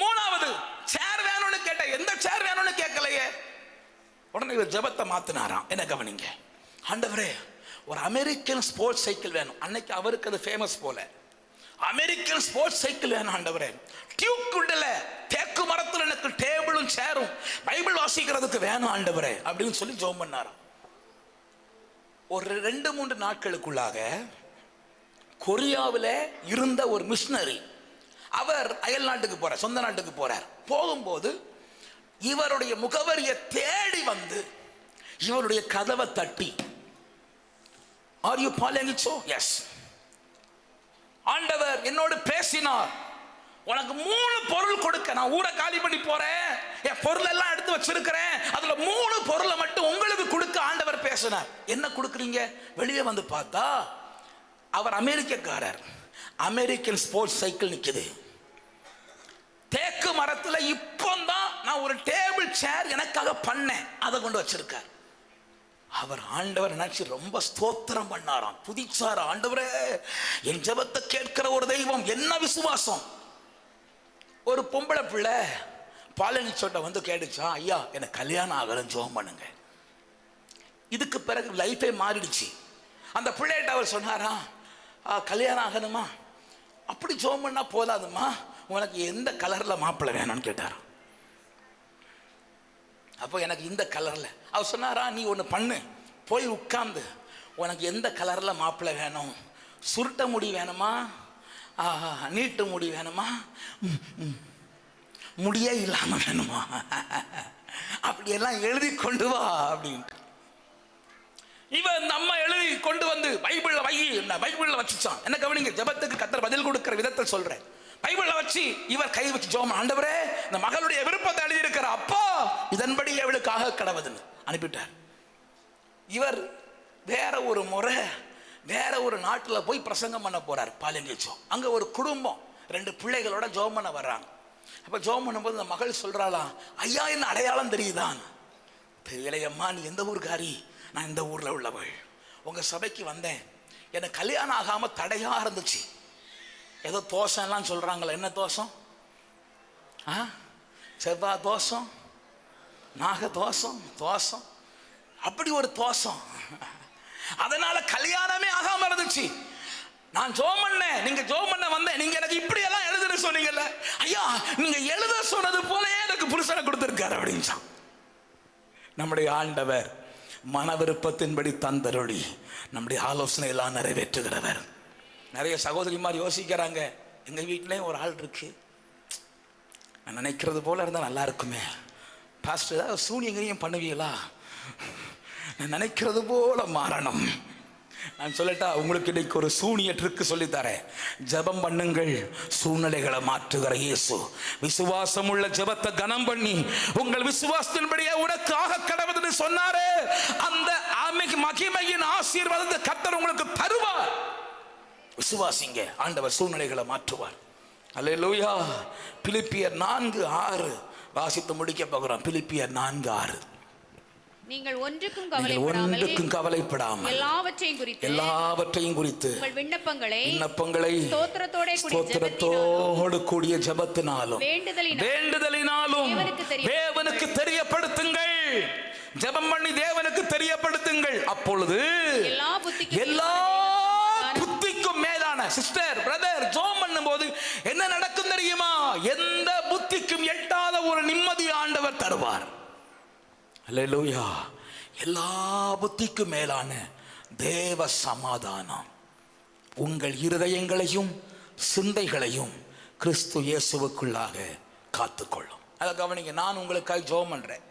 மூணாவது, சேர் வேணும்னு கேட்ட, எந்த சேர் வேணும்னு கேட்கலையே. உடனே இவர் ஜெபத்தை மாத்தினாராம். என்ன கவனிங்க, ஆண்டவரே ஒரு அமெரிக்கன் ஸ்போர்ட்ஸ் சைக்கிள் வேணும். அன்னைக்கு அவருக்கு அது ஃபேமஸ் போல. அமெரிக்கன் ஸ்போர்ட்ஸ் சைக்கிள் வேணும் ஆண்டவரே. டியூக் உட்ல தேக்கு மரத்துல எனக்கு டேபிளும் சேரும் பைபிள் வாசிக்கிறதுக்கு வேணும் ஆண்டவரே அப்படின்னு சொல்லி ஜெபம் பண்ணாராம். ஒரு 2-3 நாட்களுக்குள்ளாக கொரியாவில் இருந்த ஒரு மிஷனரி, அவர் அயல் நாட்டுக்கு போறார், சொந்த நாட்டுக்கு போறார். போகும்போது இவருடைய முகவரியை தேடி வந்து இவருடைய கதவை தட்டி, are you falling it? So yes, ஆண்டவர் என்னோடு பேசினார், உனக்கு 3 பொருள் கொடுக்க, நான் ஊரை காலி பண்ணி போறேன், என் பொருள் எல்லாம் எடுத்து வச்சிருக்கிறேன், அதுல 3 பொருளை மட்டும் உங்களுக்கு கொடுக்க ஆண்டவர் பேசினார். என்ன கொடுக்குறீங்க? வெளியே வந்து பார்த்தா அவர் அமெரிக்கக்காரர், அமெரிக்கன் ஸ்போர்ட்ஸ் சைக்கிள் நிக்குது. தேக்கு மரத்துல இப்போதான் நான் ஒரு டேபிள் சேர் எனக்காக பண்ணேன், அதை கொண்டு வச்சிருக்கார். அவர் ஆண்டவர் நினைச்சு ரொம்ப ஸ்தோத்திரம் பண்ணாராம், துதிச்சார். ஆண்டவரே, என் ஜெபத்தை கேட்கிற ஒரு தெய்வம், என்ன விசுவாசம். ஒரு பொம்பளை பிள்ளை பாலனி சொட்ட வந்து கேட்டுச்சா, ஐயா எனக்கு கல்யாணம் ஆகலன்னு ஜெபம் பண்ணுங்க. இதுக்கு பிறகு லைஃபே மாறிடுச்சு. அந்த பிள்ளைகிட்ட அவர் சொன்னாரா, கல்யாணம் ஆகணுமா, அப்படி ஜெபம் பண்ணா போதாதுமா, உனக்கு எந்த கலர்ல மாப்பிள்ளை வேணும்னு கேட்டார். அப்போ எனக்கு இந்த கலர்ல. அவர் சொன்னாரா, நீ ஒன்று பண்ணு, போய் உட்கார்ந்து உனக்கு எந்த கலர்ல மாப்பிள்ளை வேணும், சுருட்ட முடி வேணுமா, நீட்டு முடி வேணுமா, முடியே இல்லாம வேணுமா, அப்படியெல்லாம் எழுதி கொண்டு வா அப்படின்ட்டு இவன் நம்ம எழுதி கொண்டு வந்து பைபிள்ல வச்சுச்சான். என்ன கவனிங்க, ஜெபத்துக்கு கர்த்தர் பதில் கொடுக்கிற விதத்தை சொல்றேன். பைபிள்ல வச்சு இவர் கை வச்சு ஜெபம், ஆண்டவரே இந்த மகளுடைய விருப்பத்தை எழுதி இருக்கிற அப்பா, இதன்படி அவளுக்காக கடவுதுன்னு அனுப்பிட்டார். இவர் வேற ஒரு முறை வேற ஒரு நாட்டில் போய் பிரசங்கம் பண்ண போறார். பாலிங்கச்சோ அங்க ஒரு குடும்பம் 2 பிள்ளைகளோட ஜெபம் பண்ண வர்றாங்க. அப்ப ஜெபம் பண்ணும்போது இந்த மகள் சொல்றாளாம், ஐயா என்ன அடையாளம் தெரியுதான்? தெரியலையம்மா, நீ எந்த ஊர்காரி? நான் இந்த ஊர்ல உள்ளவள், உங்க சபைக்கு வந்தேன், எனக்கு கல்யாணம் ஆகாம தடையா இருந்துச்சு. ஏதோ தோஷம் எல்லாம் சொல்றாங்களே, என்ன தோஷம்? செவ்வாய் தோஷம், நாக தோஷம், அப்படி ஒரு தோஷம். அதனால கல்யாணமே ஆகாம இருந்துச்சு. நான் ஜெபம் பண்ணேன், நீங்க ஜெபம் பண்ண வந்தேன், நீங்க எனக்கு இப்படி எல்லாம் எழுதுன்னு சொன்னீங்கல்ல, ஐயா நீங்க எழுத சொன்னது போலயே எனக்கு புருஷனை கொடுத்திருக்காரு அப்படின்னு. நம்முடைய ஆண்டவர் மன விருப்பத்தின்படி தந்தருளி நம்முடைய ஆலோசனை எல்லாம் நிறைவேற்றுகிறவர். நிறைய சகோதரிமார் யோசிக்கிறாங்க, எங்க வீட்டிலேயும் ஒரு ஆள் இருக்கு, நான் நினைக்கிறது போல இருந்தால் நல்லா இருக்குமே பாஸ்டர், ஏதாவது சூனியங்களையும் பண்ணுவீங்களா, நான் நினைக்கிறது போல மாறணும். நான் சொல்லட்டா, உங்களுக்கு இன்னைக்கு ஒரு சூனிய ட்ரிக்கு சொல்லித்தரேன். ஜெபம் பண்ணுங்கள், சூழ்நிலைகளை மாற்றுகிற இயேசு. விசுவாசம் உள்ள ஜெபத்தை கனம் பண்ணி உங்கள் விசுவாசத்தின்படியே உனக்கு ஆக கடவுதுன்னு சொன்னாரு, அந்த மகிமையின் ஆசீர்வாதத்தை கர்த்தர் உங்களுக்கு தருவார். விசுவாசிங்க, ஆண்டவர் சூழ்நிலைகளை மாற்றுவார். அல்லேலூயா. பிலிப்பியர் 4:6 வாசித்து முடிக்க போகிறோம். பிலிப்பியர் 4:6. நீங்கள் ஒன்றுக்கும் கவலைப்படாமல் எல்லாவற்றையும் குறித்து உங்கள் விண்ணப்பங்களை ஸ்தோத்திரத்தோடு கூடிய ஜெபத்தினாலும் வேண்டுதலினாலும் தேவனுக்கு தெரியப்படுத்துங்கள். ஜெபம் பண்ணி தேவனுக்கு தெரியப்படுத்துங்கள். அப்பொழுது எல்லா புத்திக்கும் மேலான சிஸ்டர் பிரதர் ஜெபம் பண்ணும்போது என்ன நடக்கும் தெரியுமா? எந்த புத்திக்கும் எட்டாத ஒரு நிம்மதி ஆண்டவர் தருவார். அல்லேலூயா. எல்லா புத்திக்கும் மேலான தேவ சமாதானம். உங்கள் இருதயங்களையும் சிந்தைகளையும் கிறிஸ்து இயேசுவுக்குள்ளாக காத்துக்கொள்ளும். அதை கவனிங்க. நான் உங்களுக்காக ஜெபம் பண்ணுறேன்.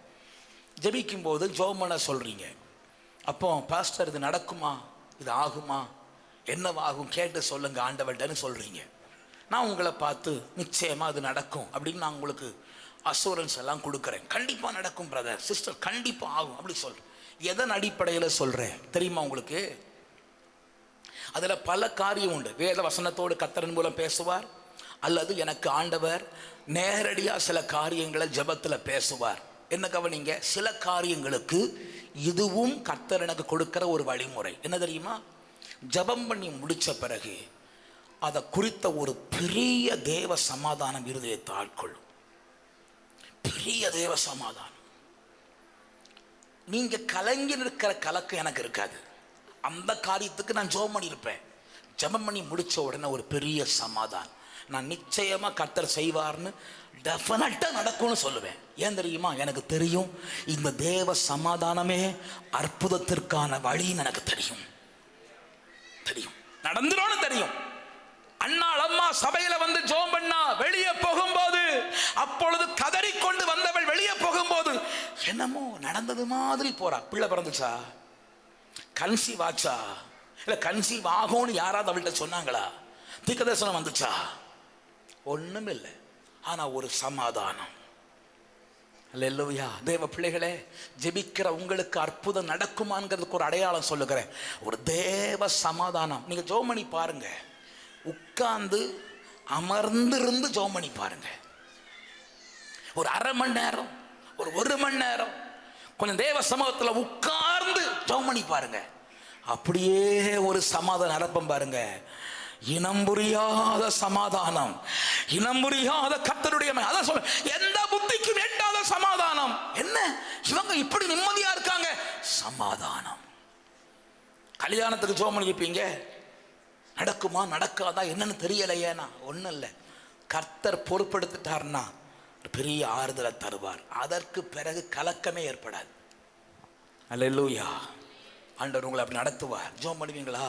ஜெபிக்கும் போது ஜெபம் பண்ண சொல்கிறீங்க. அப்போ பாஸ்டர் இது நடக்குமா, இது ஆகுமா, என்னவாகும் கேட்டு சொல்லுங்க ஆண்டவர்கிட்டன்னு சொல்கிறீங்க. நான் உங்களை பார்த்து நிச்சயமாக அது நடக்கும் அப்படின்னு நான் உங்களுக்கு அசூரன்ஸ் எல்லாம் கொடுக்குறேன். கண்டிப்பாக நடக்கும் பிரதர் சிஸ்டர், கண்டிப்பாக ஆகும் அப்படி சொல்கிறேன். எதன் அடிப்படையில் சொல்கிறேன் தெரியுமா உங்களுக்கு? அதில் பல காரியம் உண்டு. வேத வசனத்தோடு கர்த்தரின் மூலம் பேசுவார், அல்லது எனக்கு ஆண்டவர் நேரடியாக சில காரியங்களை ஜெபத்தில் பேசுவார். என்ன கவனிங்க, சில காரியங்களுக்கு இதுவும் கர்த்தர் எனக்கு கொடுக்கிற ஒரு வழிமுறை. என்ன தெரியுமா? ஜெபம் பண்ணி முடித்த பிறகு அதை குறித்த ஒரு பெரிய தேவ சமாதானம் இருதயத்தை ஆட்கொள்ளும். பெரிய தேவ சமாதானம். நீங்க கலங்கி நிற்கிற கலக்கம் எனக்கு இருக்காது. அந்த காரியத்துக்கு நான் ஜெபம் பண்ணியிருப்பேன். ஜெபம் பண்ணி முடிச்ச உடனே ஒரு பெரிய சமாதானம். நான் நிச்சயமா கர்த்தர் செய்வார்னு டெஃபினட்டா நடக்கும்னு சொல்லுவேன். ஏன் தெரியுமா? எனக்கு தெரியும் இந்த தேவ சமாதானமே அற்புதத்திற்கான வழின்னு எனக்கு தெரியும். நடந்துரும்னு தெரியும். அண்ணாள் அம்மா சபையில வந்து ஜெபம் பண்ணா, வெளியே போகும்போது அப்பொழுது கதறிக்கொண்டு வந்தவள் வெளியே போகும்போது என்னமோ நடந்தது மாதிரி போறா. பிள்ளை பிறந்துச்சா, கன்சீவ் ஆச்சா, இல்ல கன்சீவ் ஆகும்னு யாராவது அவள்கிட்ட சொன்னாங்களா? தீர்க்கதரிசனம் வந்துச்சா? ஒண்ணும் இல்லை. ஆனா ஒரு சமாதானம். அல்லேலூயா. தேவ பிள்ளைகளே, ஜெபிக்கிற உங்களுக்கு அற்புதம் நடக்குமாங்கிறதுக்கு ஒரு அடையாளம் சொல்லுகிறேன். ஒரு தேவ சமாதானம். நீங்க ஜெபம் பண்ணி பாருங்க. உட்கார்ந்து அமர்ந்திருந்து ஜெபம் பண்ணி பாருங்க. ஒரு அரை மணி நேரம், ஒரு மணி நேரம் கொஞ்சம் தேவ சமூகத்தில் உட்கார்ந்து ஜெபம் பண்ணி பாருங்க. அப்படியே ஒரு சமாதானம் அறப்பம் பாருங்க. இனம் புரியாத சமாதானம், இனம் புரியாத கர்த்தருடைய அதான் சொல்ல, எந்த புத்திக்கும் எட்டாத சமாதானம். என்ன இவங்க இப்படி நிம்மதியா இருக்காங்க? சமாதானம். கல்யாணத்துக்கு ஜெபம் பண்ணிருப்பீங்க, நடக்குமா நடக்காதா என்னன்னு தெரியலையேனா ஒன்றும் இல்லை. கர்த்தர் பொறுப்படுத்திட்டார்னா பெரிய ஆறுதலை தருவார். அதற்கு பிறகு கலக்கமே ஏற்படாது. அல்லேலூயா. ஆண்டவர் உங்களை அப்படி நடத்துவார். ஜெபம் பண்ணுவீங்களா?